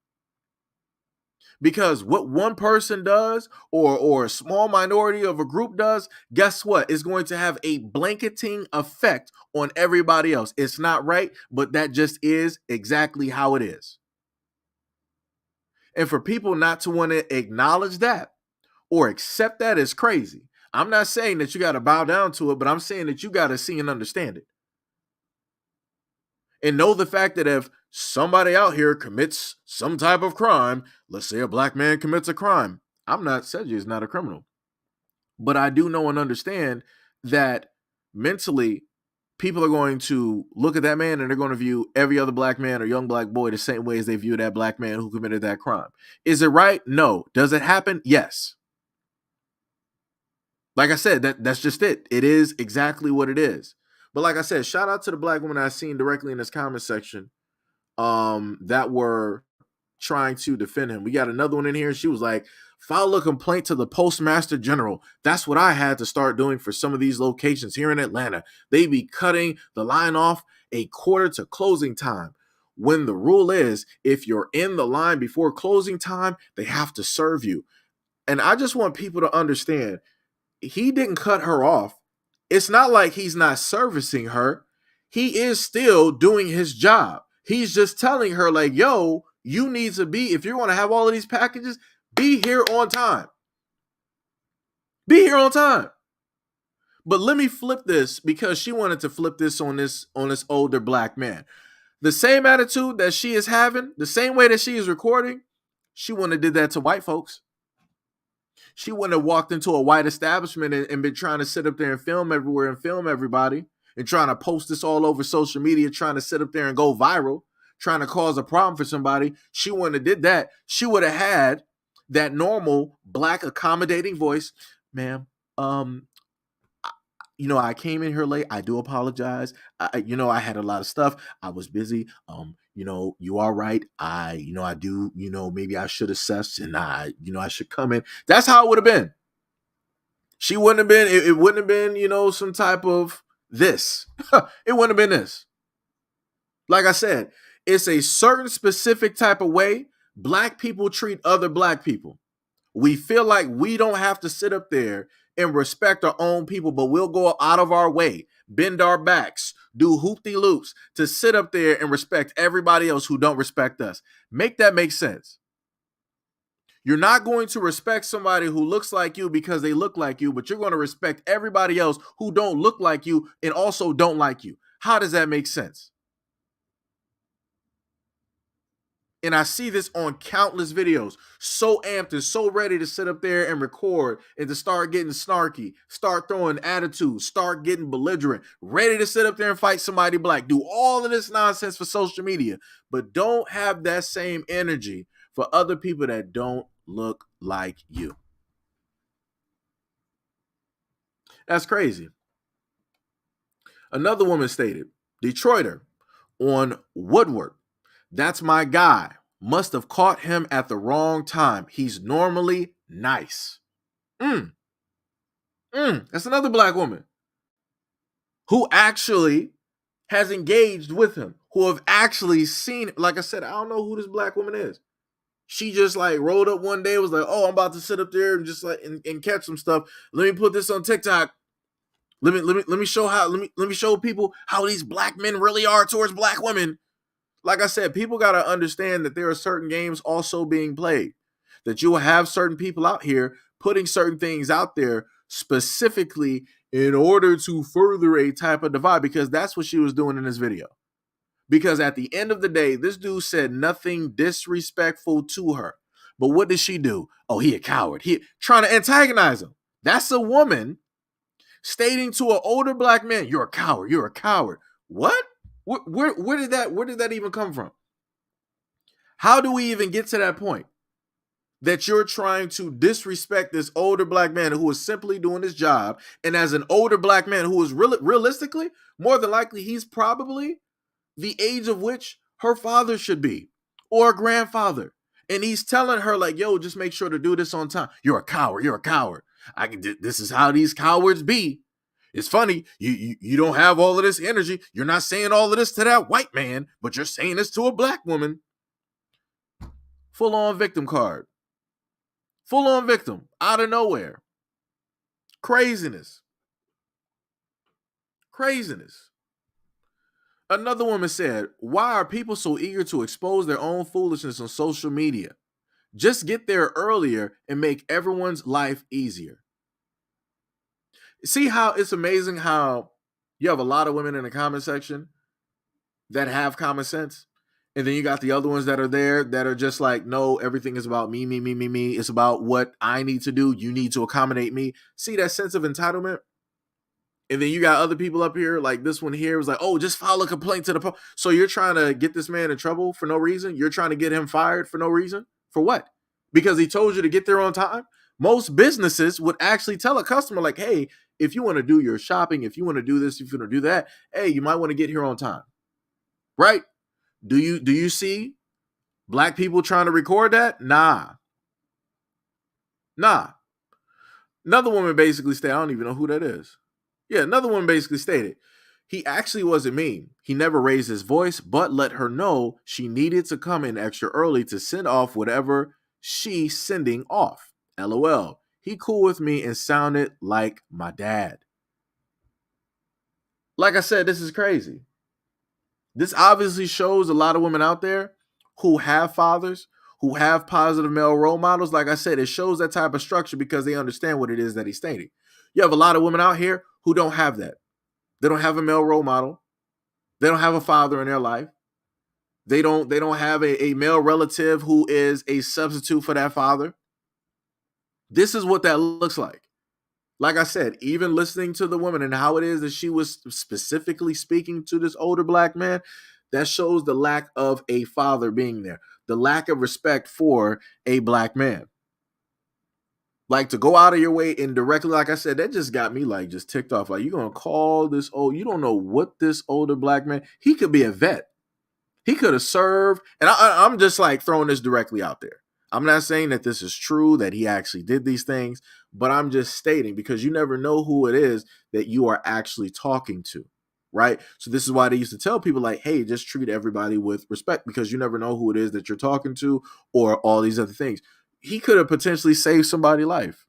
A: Because what one person does or a small minority of a group does, guess what? It's going to have a blanketing effect on everybody else. It's not right, but that just is exactly how it is. And for people not to want to acknowledge that or accept that is crazy. I'm not saying that you got to bow down to it, but I'm saying that you got to see and understand it. And know the fact that if somebody out here commits some type of crime, let's say a black man commits a crime, I'm not saying he's not a criminal, but I do know and understand that mentally people are going to look at that man and they're going to view every other black man or young black boy the same way as they view that black man who committed that crime. Is it right? No. Does it happen? Yes. Like I said, that's just it. It is exactly what it is. But like I said, shout out to the black woman I seen directly in this comment section that were trying to defend him. We got another one in here. She was like, File a complaint to the Postmaster General. That's what I had to start doing for some of these locations here in Atlanta. They be cutting the line off a quarter to closing time. When the rule is, if you're in the line before closing time, they have to serve you. And I just want people to understand, he didn't cut her off. It's not like he's not servicing her. He is still doing his job. He's just telling her, like, yo, you need to be, if you're going to have all of these packages, be here on time. Be here on time. But let me flip this, because she wanted to flip this on this older black man. The same attitude that she is having, the same way that she is recording, she wouldn't have did that to white folks. She wouldn't have walked into a white establishment and been trying to sit up there and film everywhere and film everybody and trying to post this all over social media, trying to sit up there and go viral, trying to cause a problem for somebody. She wouldn't have did that. She would have had that normal black accommodating voice. Ma'am, I came in here late. I do apologize. I had a lot of stuff. I was busy. You are right. I do, maybe I should assess and I should come in. That's how it would have been. She wouldn't have been, it wouldn't have been, some type of this. It wouldn't have been this. Like I said, it's a certain specific type of way black people treat other black people. We feel like we don't have to sit up there and respect our own people, but we'll go out of our way, bend our backs, do hoop-de-loops to sit up there and respect everybody else who don't respect us. Make that make sense. You're not going to respect somebody who looks like you because they look like you, but you're going to respect everybody else who don't look like you and also don't like you. How does that make sense? And I see this on countless videos, so amped and so ready to sit up there and record and to start getting snarky, start throwing attitudes, start getting belligerent, ready to sit up there and fight somebody black, do all of this nonsense for social media, but don't have that same energy for other people that don't look like you. That's crazy. Another woman stated, Detroiter on Woodward. That's my guy. Must have caught him at the wrong time. He's normally nice. That's another black woman who actually has engaged with him, who have actually seen, like I said, I don't know who this black woman is. She just like rolled up one day, was like, oh, I'm about to sit up there and just like and catch some stuff. Let me put this on TikTok. Let me show people how these black men really are towards black women. Like I said, people got to understand that there are certain games also being played, that you will have certain people out here putting certain things out there specifically in order to further a type of divide, because that's what she was doing in this video. Because at the end of the day, this dude said nothing disrespectful to her. But what did she do? Oh, he a coward. He trying to antagonize him. That's a woman stating to an older black man, you're a coward. You're a coward. What? Where did that even come from? How do we even get to that point that you're trying to disrespect this older black man who is simply doing his job? And as an older black man who is realistically, more than likely, he's probably the age of which her father should be or grandfather. And he's telling her like, yo, just make sure to do this on time. You're a coward. You're a coward. This is how these cowards be. It's funny, you don't have all of this energy. You're not saying all of this to that white man, but you're saying this to a black woman. Full-on victim card. Full-on victim. Out of nowhere. Craziness. Craziness. Another woman said, why are people so eager to expose their own foolishness on social media? Just get there earlier and make everyone's life easier. See how it's amazing how you have a lot of women in the comment section that have common sense. And then you got the other ones that are there that are just like, no, everything is about me. It's about what I need to do. You need to accommodate me. See that sense of entitlement? And then you got other people up here, like this one here was like, oh, just file a complaint to the So you're trying to get this man in trouble for no reason? You're trying to get him fired for no reason? For what? Because he told you to get there on time? Most businesses would actually tell a customer like, hey, if you want to do your shopping, if you want to do this, if you want to do that, hey, you might want to get here on time. Right? Do you see black people trying to record that? Nah. Nah. Another woman basically stated, I don't even know who that is. Yeah, another woman basically stated, he actually wasn't mean. He never raised his voice, but let her know she needed to come in extra early to send off whatever she's sending off. LOL. He cool with me and sounded like my dad. Like I said, this is crazy. This obviously shows a lot of women out there who have fathers, who have positive male role models. Like I said, it shows that type of structure because they understand what it is that he's stating. You have a lot of women out here who don't have that. They don't have a male role model. They don't have a father in their life. They don't have a male relative who is a substitute for that father. This is what that looks like. Like I said, even listening to the woman and how it is that she was specifically speaking to this older black man, that shows the lack of a father being there, the lack of respect for a black man. Like, to go out of your way and directly, like I said, that just got me like just ticked off. Like, you're going to call this old, you don't know what this older black man, he could be a vet. He could have served. And I'm just like throwing this directly out there. I'm not saying that this is true, that he actually did these things, but I'm just stating because you never know who it is that you are actually talking to, right? So this is why they used to tell people like, hey, just treat everybody with respect because you never know who it is that you're talking to or all these other things. He could have potentially saved somebody's life.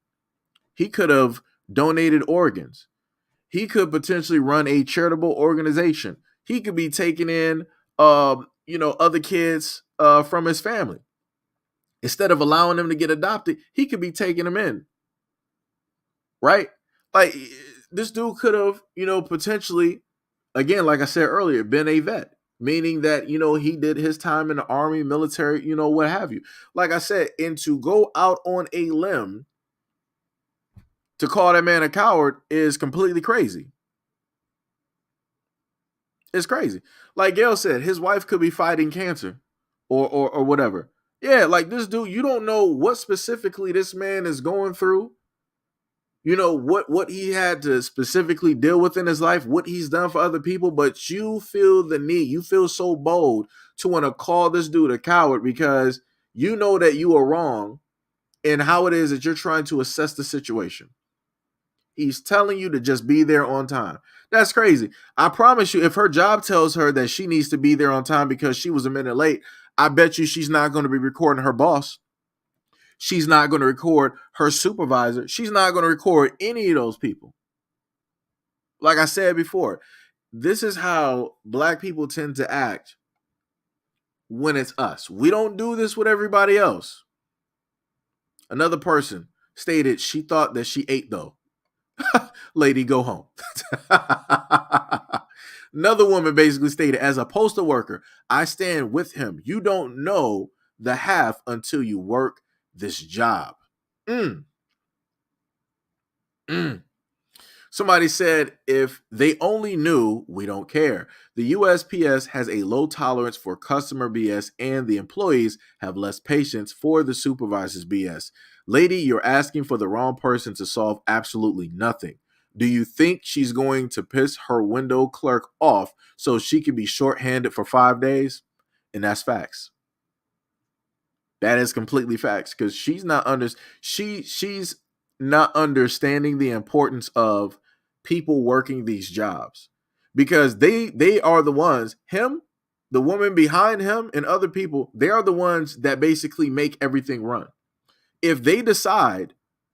A: He could have donated organs. He could potentially run a charitable organization. He could be taking in, other kids from his family. Instead of allowing them to get adopted, he could be taking them in. Right? Like, this dude could have, potentially, again, like I said earlier, been a vet. Meaning that, he did his time in the army, military, what have you. Like I said, and to go out on a limb to call that man a coward is completely crazy. It's crazy. Like Gail said, his wife could be fighting cancer or whatever. Yeah, like this dude, you don't know what specifically this man is going through. What he had to specifically deal with in his life, what he's done for other people, but you feel the need, you feel so bold to want to call this dude a coward because you know that you are wrong in how it is that you're trying to assess the situation. He's telling you to just be there on time. That's crazy. I promise you, if her job tells her that she needs to be there on time because she was a minute late, I bet you she's not going to be recording her boss. She's not going to record her supervisor. She's not going to record any of those people. Like I said before, this is how black people tend to act when it's us. We don't do this with everybody else. Another person stated she thought that she ate though. Lady, go home. Another woman basically stated, as a postal worker, I stand with him. You don't know the half until you work this job. Somebody said, if they only knew, we don't care. The USPS has a low tolerance for customer BS and the employees have less patience for the supervisor's BS. Lady, you're asking for the wrong person to solve absolutely nothing. Do you think she's going to piss her window clerk off so she can be shorthanded for 5 days? And that's facts. That is completely facts because she's not she's not understanding the importance of people working these jobs because they are the ones, him, the woman behind him, and other people, they are the ones that basically make everything run. If they decide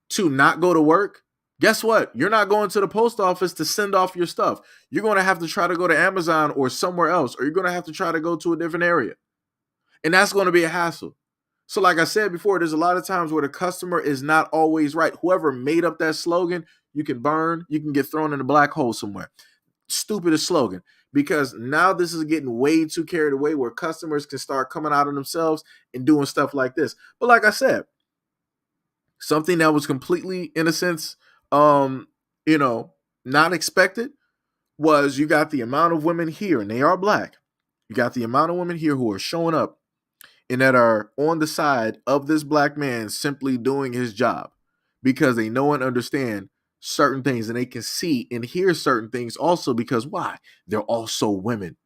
A: to not go to work, guess what? You're not going to the post office to send off your stuff. You're going to have to try to go to Amazon or somewhere else, or you're going to have to try to go to a different area. And that's going to be a hassle. So like I said before, there's a lot of times where the customer is not always right. Whoever made up that slogan, you can burn, you can get thrown in a black hole somewhere. Stupidest slogan. Because now this is getting way too carried away where customers can start coming out of themselves and doing stuff like this. But like I said, something that was completely, in a sense, not expected was you got the amount of women here, and they are black. You got the amount of women here who are showing up and that are on the side of this black man simply doing his job because they know and understand certain things and they can see and hear certain things also because why? They're also women.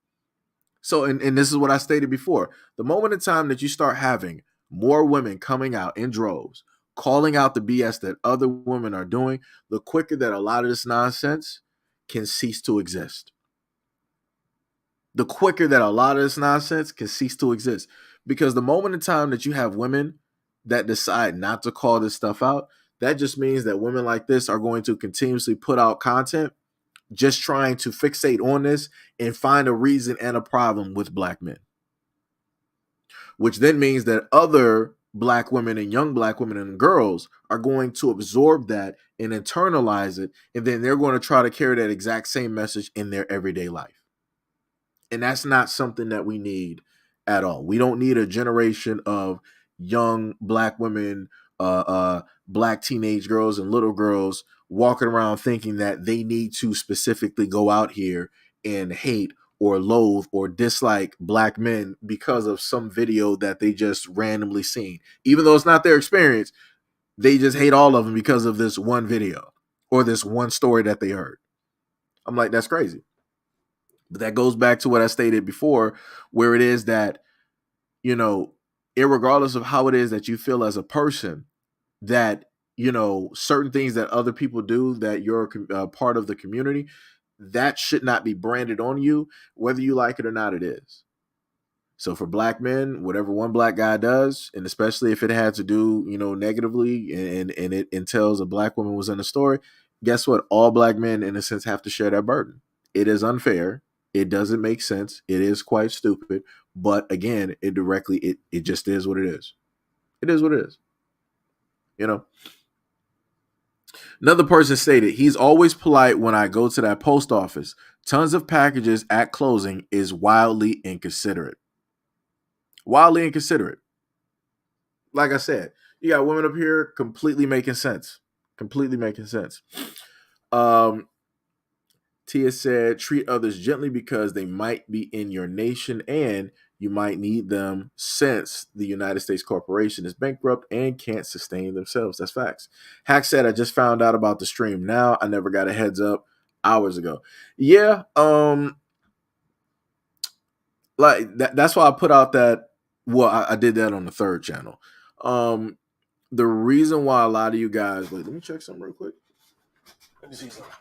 A: So, and this is what I stated before, the moment in time that you start having more women coming out in droves, calling out the BS that other women are doing, the quicker that a lot of this nonsense can cease to exist. The quicker that a lot of this nonsense can cease to exist. Because the moment in time that you have women that decide not to call this stuff out, that just means that women like this are going to continuously put out content just trying to fixate on this and find a reason and a problem with black men. Which then means that other black women and young black women and girls are going to absorb that and internalize it, and then they're going to try to carry that exact same message in their everyday life. And that's not something that we need at all. We don't need a generation of young black women, black teenage girls and little girls walking around thinking that they need to specifically go out here and hate or loathe or dislike black men because of some video that they just randomly seen. Even though it's not their experience, they just hate all of them because of this one video or this one story that they heard. I'm like, that's crazy. But that goes back to what I stated before, where it is that, you know, irregardless of how it is that you feel as a person, that, you know, certain things that other people do, that you're part of the community, that should not be branded on you, whether you like it or not, it is. So for black men, whatever one black guy does, and especially if it had to do, you know, negatively and it entails a black woman was in the story, guess what? All black men, in a sense, have to share that burden. It is unfair. It doesn't make sense. It is quite stupid. But again, it just is what it is. It is what it is. You know? Another person stated, he's always polite when I go to that post office. Tons of packages at closing is wildly inconsiderate. Wildly inconsiderate. Like I said, you got women up here completely making sense. Completely making sense. Tia said, treat others gently because they might be in your nation and you might need them since the United States corporation is bankrupt and can't sustain themselves. That's facts. Hack said, I just found out about the stream now. I never got a heads up hours ago. Yeah. Like that's why I put out that. Well, I did that on the third channel. The reason why a lot of you guys, wait, let me check something real quick. Let me see something.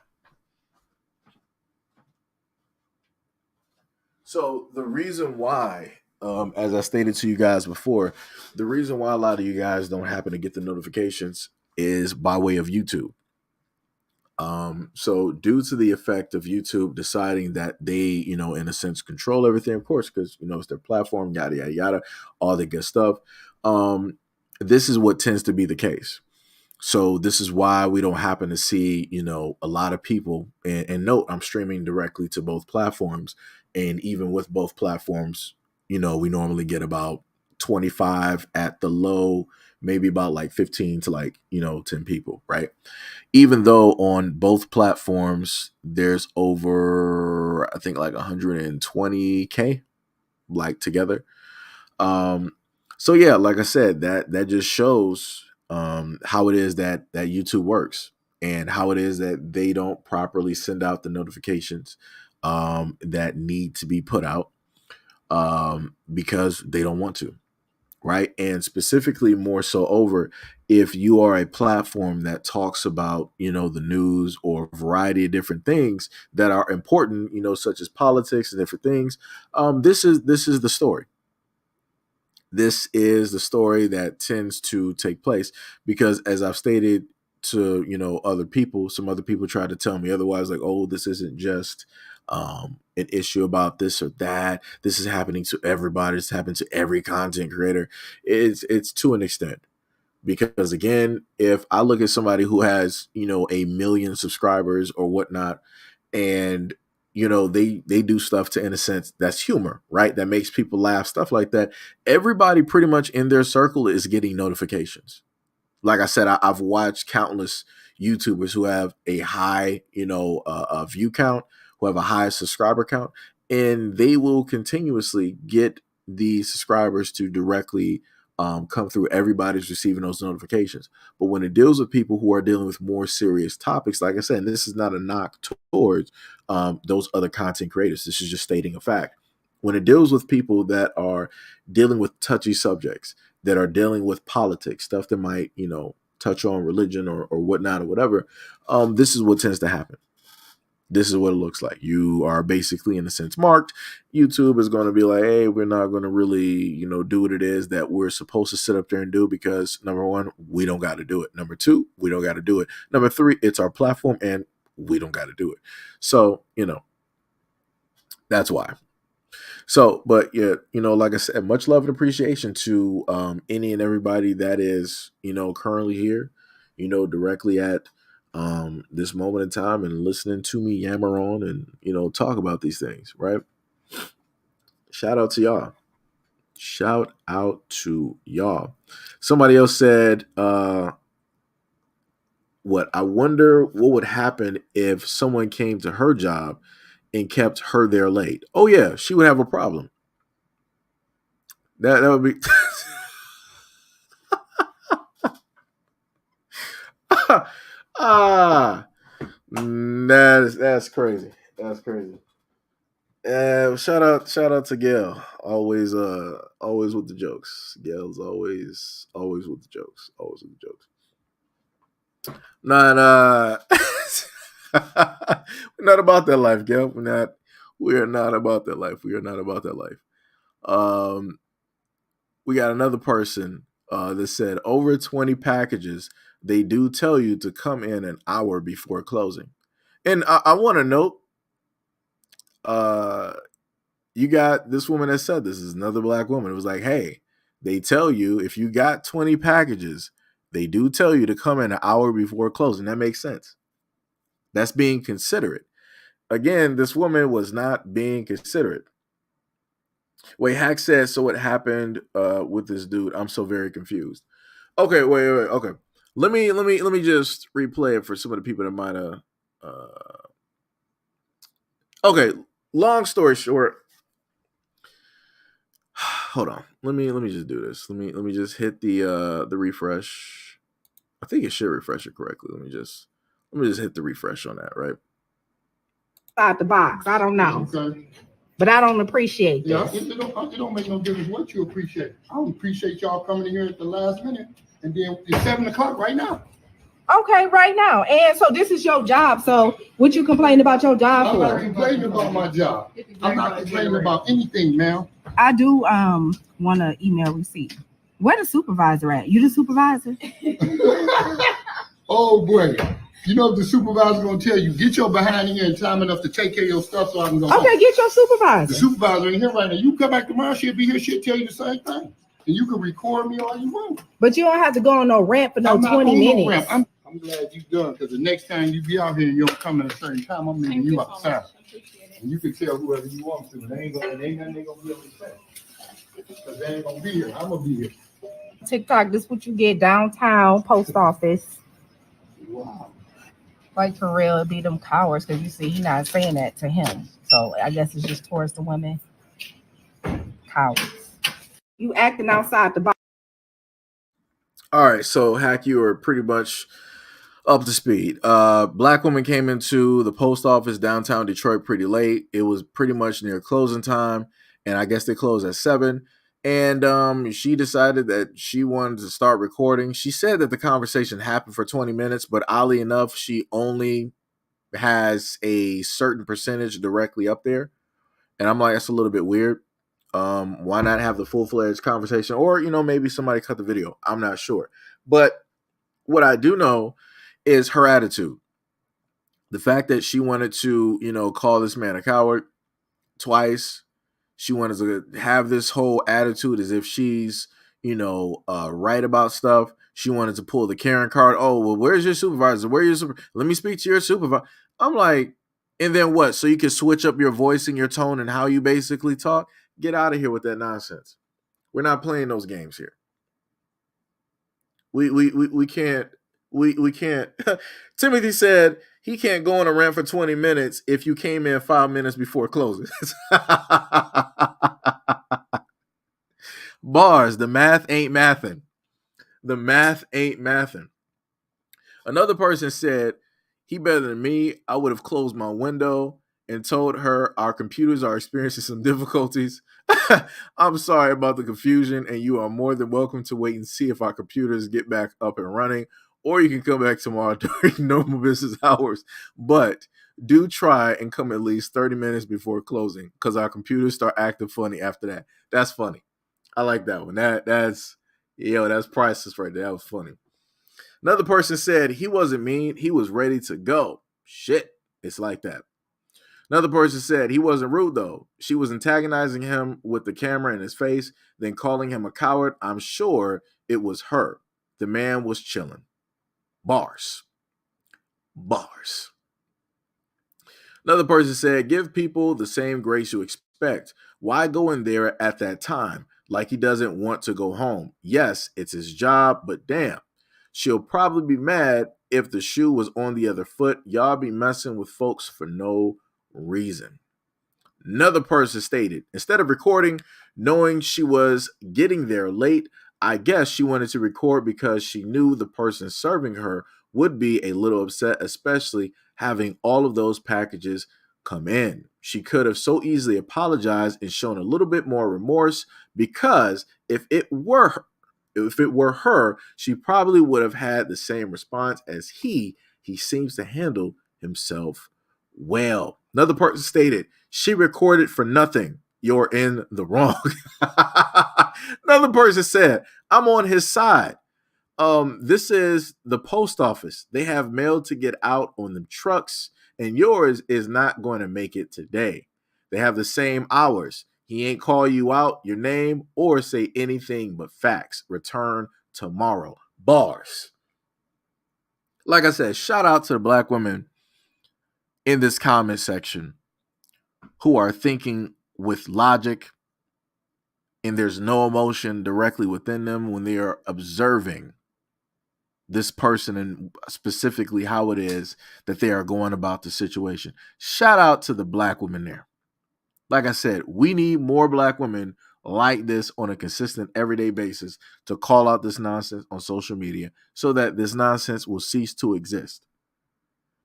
A: So the reason why, as I stated to you guys before, the reason why a lot of you guys don't happen to get the notifications is by way of YouTube. So due to the effect of YouTube deciding that they, you know, in a sense, control everything, of course, because, you know, it's their platform, yada, yada, yada, all the good stuff. This is what tends to be the case. So this is why we don't happen to see, you know, a lot of people, and note, I'm streaming directly to both platforms. And even with both platforms, you know, we normally get about 25 at the low, maybe about like 15 to like, you know, 10 people, right? Even though on both platforms, there's over, I think like 120K like together. So yeah, like I said, that just shows how it is that YouTube works and how it is that they don't properly send out the notifications that need to be put out because they don't want to, right? And specifically more so over if you are a platform that talks about, you know, the news or a variety of different things that are important, you know, such as politics and different things. This is the story. This is the story that tends to take place because, as I've stated to, you know, other people, some other people try to tell me otherwise, like, oh, this isn't just an issue about this or that. This is happening to everybody. It's happened to every content creator. It's to an extent. Because again, if I look at somebody who has, you know, 1 million subscribers or whatnot, and you know, they do stuff to, in a sense, that's humor, right? That makes people laugh, stuff like that. Everybody pretty much in their circle is getting notifications. Like I said, I've watched countless YouTubers who have a high, you know, view count, who have a high subscriber count, and they will continuously get the subscribers to directly come through. Everybody's receiving those notifications. But when it deals with people who are dealing with more serious topics, like I said, and this is not a knock towards those other content creators. This is just stating a fact. When it deals with people that are dealing with touchy subjects, that are dealing with politics, stuff that might, you know, touch on religion or whatnot or whatever, this is what tends to happen. This is what it looks like. You are basically, in a sense, marked. YouTube is going to be like, hey, we're not going to really, do what it is that we're supposed to sit up there and do because, number one, we don't got to do it. Number two, we don't got to do it. Number three, it's our platform and we don't got to do it. So, that's why. So, but yeah, like I said, much love and appreciation to any and everybody that is, currently here, directly at this moment in time and listening to me yammer on and, talk about these things, right? Shout out to y'all. Shout out to y'all. Somebody else said, I wonder what would happen if someone came to her job and kept her there late. Oh yeah, she would have a problem. That would be that's crazy. That's crazy. Shout out to Gail. Always with the jokes. Gail's always with the jokes. Always with the jokes. Not we're not about that life, Gail. We are not about that life. We are not about that life. We got another person that said over 20 packages, they do tell you to come in an hour before closing. And I want to note, you got this woman that said this is another black woman. It was like, hey, they tell you if you got 20 packages, they do tell you to come in an hour before closing. That makes sense. That's being considerate. Again, this woman was not being considerate. Wait, Hack said, so what happened with this dude? I'm so very confused. Okay, wait. Okay. Let me just replay it for some of the people that might have okay, long story short. Hold on. Let me just do this. Let me just hit the refresh. I think it should refresh it correctly. Let me just hit the refresh on that, right?
F: Out the box. I don't know.
G: Okay.
F: But I don't appreciate
G: Yeah,
F: this.
G: it don't make no difference what you appreciate. I don't appreciate y'all coming in here at the last minute, and then it's 7:00 right now.
F: Okay, right now. And so this is your job. So what you complain about your job
G: I'm not
F: for?
G: complaining about my job. I'm not complaining about anything, ma'am.
F: I do want to email receipt. Where the supervisor at? You the supervisor?
G: Oh boy. You know the supervisor's gonna tell you, get your behind in here in time enough to take care of your stuff so I can go home.
F: Okay, get your supervisor.
G: The supervisor in here right now. You come back tomorrow, she'll be here, she'll tell you the same thing. And you can record me all you want.
F: But you don't have to go on no rant for no 20 minutes.
G: I'm glad you done, because the next time you be out here and you don't come at a certain time, I'm leaving you outside. And you can tell whoever you want to, and ain't nothing they gonna be able to say. Because they ain't gonna be here. I'm gonna be here.
F: TikTok, this what you get downtown post office.
G: Wow.
F: Like for real, it'd be them cowards, because you see, he not saying that to him. So I guess it's just towards the women. Cowards. You acting outside the box.
A: All right, so Hack, you are pretty much up to speed. Black woman came into the post office downtown Detroit pretty late. It was pretty much near closing time, and I guess they closed at 7. And she decided that she wanted to start recording. She said that the conversation happened for 20 minutes, but oddly enough, she only has a certain percentage directly up there. And I'm like, that's a little bit weird. Why not have the full-fledged conversation? Or, maybe somebody cut the video. I'm not sure. But what I do know is her attitude. The fact that she wanted to, call this man a coward twice. She wanted to have this whole attitude as if she's, right about stuff. She wanted to pull the Karen card. Oh, well, where's your supervisor? Let me speak to your supervisor. I'm like, and then what? So you can switch up your voice and your tone and how you basically talk? Get out of here with that nonsense. We're not playing those games here. We can't. We can't. Timothy said he can't go on a rant for 20 minutes if you came in 5 minutes before closing. Bars, the math ain't mathing. The math ain't mathing. Another person said, he better than me. I would have closed my window and told her our computers are experiencing some difficulties. I'm sorry about the confusion, and you are more than welcome to wait and see if our computers get back up and running. or you can come back tomorrow during normal business hours. But do try and come at least 30 minutes before closing because our computers start acting funny after that. That's funny. I like that one. That's priceless right there. That was funny. Another person said he wasn't mean. He was ready to go. Shit. It's like that. Another person said he wasn't rude though. She was antagonizing him with the camera in his face, then calling him a coward. I'm sure it was her. The man was chilling. Bars. Bars. Another person said, give people the same grace you expect. Why go in there at that time? Like he doesn't want to go home. Yes, it's his job, but damn. She'll probably be mad if the shoe was on the other foot. Y'all be messing with folks for no reason. Another person stated, instead of recording, knowing she was getting there late, I guess she wanted to record because she knew the person serving her would be a little upset, especially having all of those packages come in. She could have so easily apologized and shown a little bit more remorse because if it were her, she probably would have had the same response as he. He seems to handle himself well. Another person stated, she recorded for nothing. You're in the wrong. Another person said, I'm on his side. This is the post office. They have mail to get out on the trucks, and yours is not going to make it today. They have the same hours. He ain't call you out your name or say anything but facts. Return tomorrow. Bars. Like I said, shout out to the black women in this comment section who are thinking with logic and there's no emotion directly within them when they are observing this person and specifically how it is that they are going about the situation. Shout out to the black women there. Like I said, we need more black women like this on a consistent everyday basis to call out this nonsense on social media so that this nonsense will cease to exist.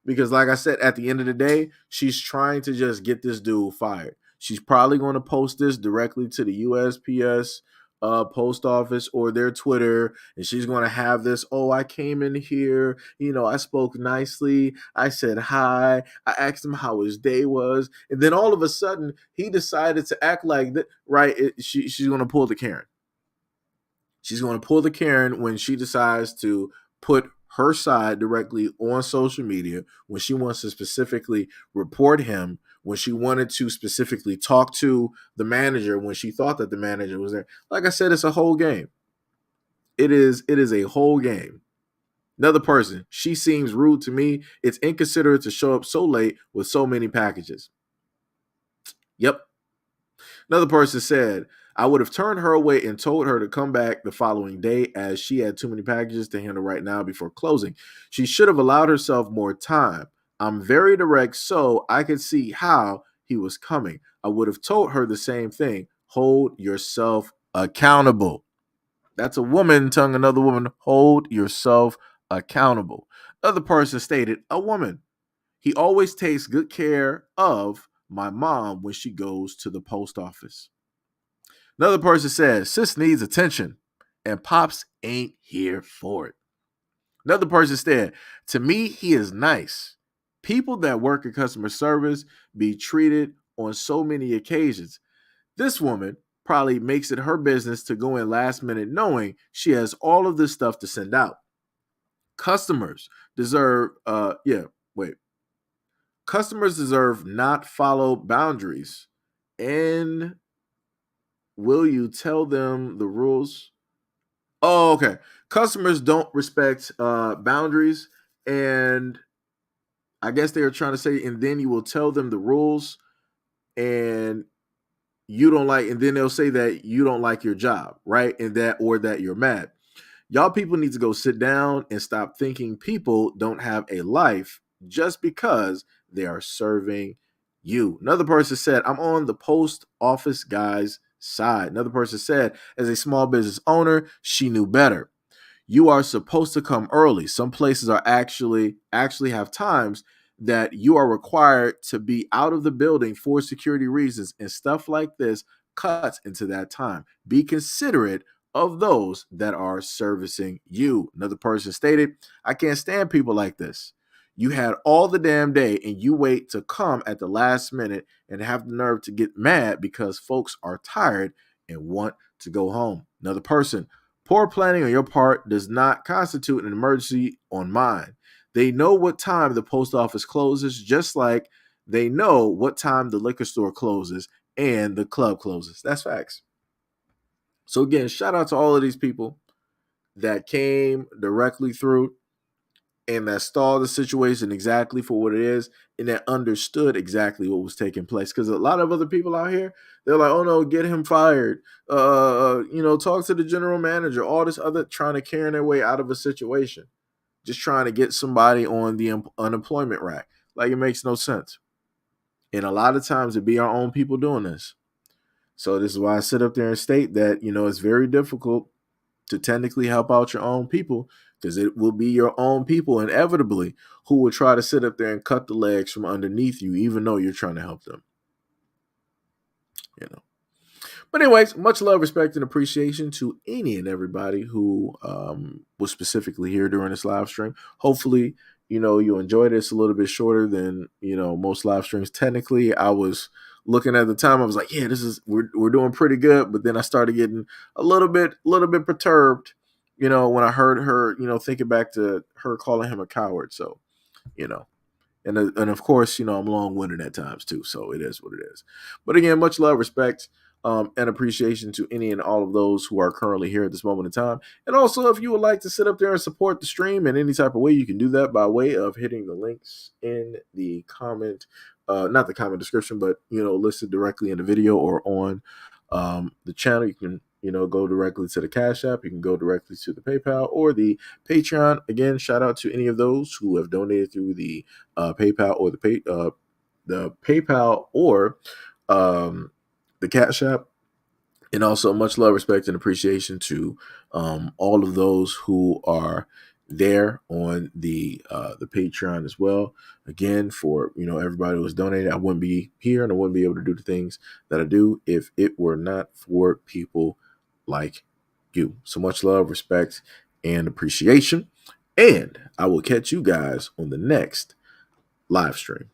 A: Because like I said, at the end of the day, she's trying to just get this dude fired. She's probably going to post this directly to the USPS post office or their Twitter, and she's going to have this, oh, I came in here, I spoke nicely, I said hi, I asked him how his day was, and then all of a sudden, he decided to act like that, right? She's going to pull the Karen. She's going to pull the Karen when she decides to put her side directly on social media, when she wants to specifically report him, when she wanted to specifically talk to the manager, when she thought that the manager was there. Like I said, it's a whole game. It is a whole game. Another person, she seems rude to me. It's inconsiderate to show up so late with so many packages. Yep. Another person said, I would have turned her away and told her to come back the following day as she had too many packages to handle right now before closing. She should have allowed herself more time. I'm very direct, so I could see how he was coming. I would have told her the same thing. Hold yourself accountable. That's a woman telling another woman, hold yourself accountable. Other person stated, a woman. He always takes good care of my mom when she goes to the post office. Another person says, sis needs attention and Pops ain't here for it. Another person said, to me, he is nice. People that work in customer service be treated on so many occasions. This woman probably makes it her business to go in last minute knowing she has all of this stuff to send out. Customers deserve, Customers deserve not follow boundaries. And will you tell them the rules? Oh, okay. Customers don't respect boundaries, and I guess they are trying to say, and then you will tell them the rules, and you don't like, and then they'll say that you don't like your job, right? And that, or that you're mad. Y'all people need to go sit down and stop thinking people don't have a life just because they are serving you. Another person said, I'm on the post office guy's side. Another person said, as a small business owner, she knew better. You are supposed to come early. Some places are actually have times that you are required to be out of the building for security reasons, and stuff like this cuts into that time. Be considerate of those that are servicing you. Another person stated, I can't stand people like this. You had all the damn day and you wait to come at the last minute and have the nerve to get mad because folks are tired and want to go home. Another person, poor planning on your part does not constitute an emergency on mine. They know what time the post office closes, just like they know what time the liquor store closes and the club closes. That's facts. So again, shout out to all of these people that came directly through and that stalled the situation exactly for what it is and that understood exactly what was taking place. Because a lot of other people out here, they're like, oh no, get him fired. Talk to the general manager, all this other trying to carry their way out of a situation. Just trying to get somebody on the unemployment rack. Like it makes no sense. And a lot of times it be our own people doing this. So this is why I sit up there and state that, it's very difficult to technically help out your own people because it will be your own people inevitably who will try to sit up there and cut the legs from underneath you, even though you're trying to help them. But anyways, much love, respect, and appreciation to any and everybody who was specifically here during this live stream. Hopefully, you enjoyed this a little bit shorter than, most live streams. Technically, I was looking at the time, I was like, yeah, we're doing pretty good. But then I started getting a little bit perturbed, when I heard her, thinking back to her calling him a coward. So, and of course, I'm long-winded at times too. So it is what it is. But again, much love, respect, and appreciation to any and all of those who are currently here at this moment in time. And also, if you would like to sit up there and support the stream in any type of way, you can do that by way of hitting the links in the comment, not the comment description, but, listed directly in the video or on the channel. You can, go directly to the Cash App. You can go directly to the PayPal or the Patreon. Again, shout out to any of those who have donated through the PayPal or the PayPal or the Cash App. And also much love, respect, and appreciation to all of those who are there on the Patreon as well. Again, for everybody who has donated, I wouldn't be here and I wouldn't be able to do the things that I do if it were not for people like you. So much love, respect, and appreciation. And I will catch you guys on the next live stream.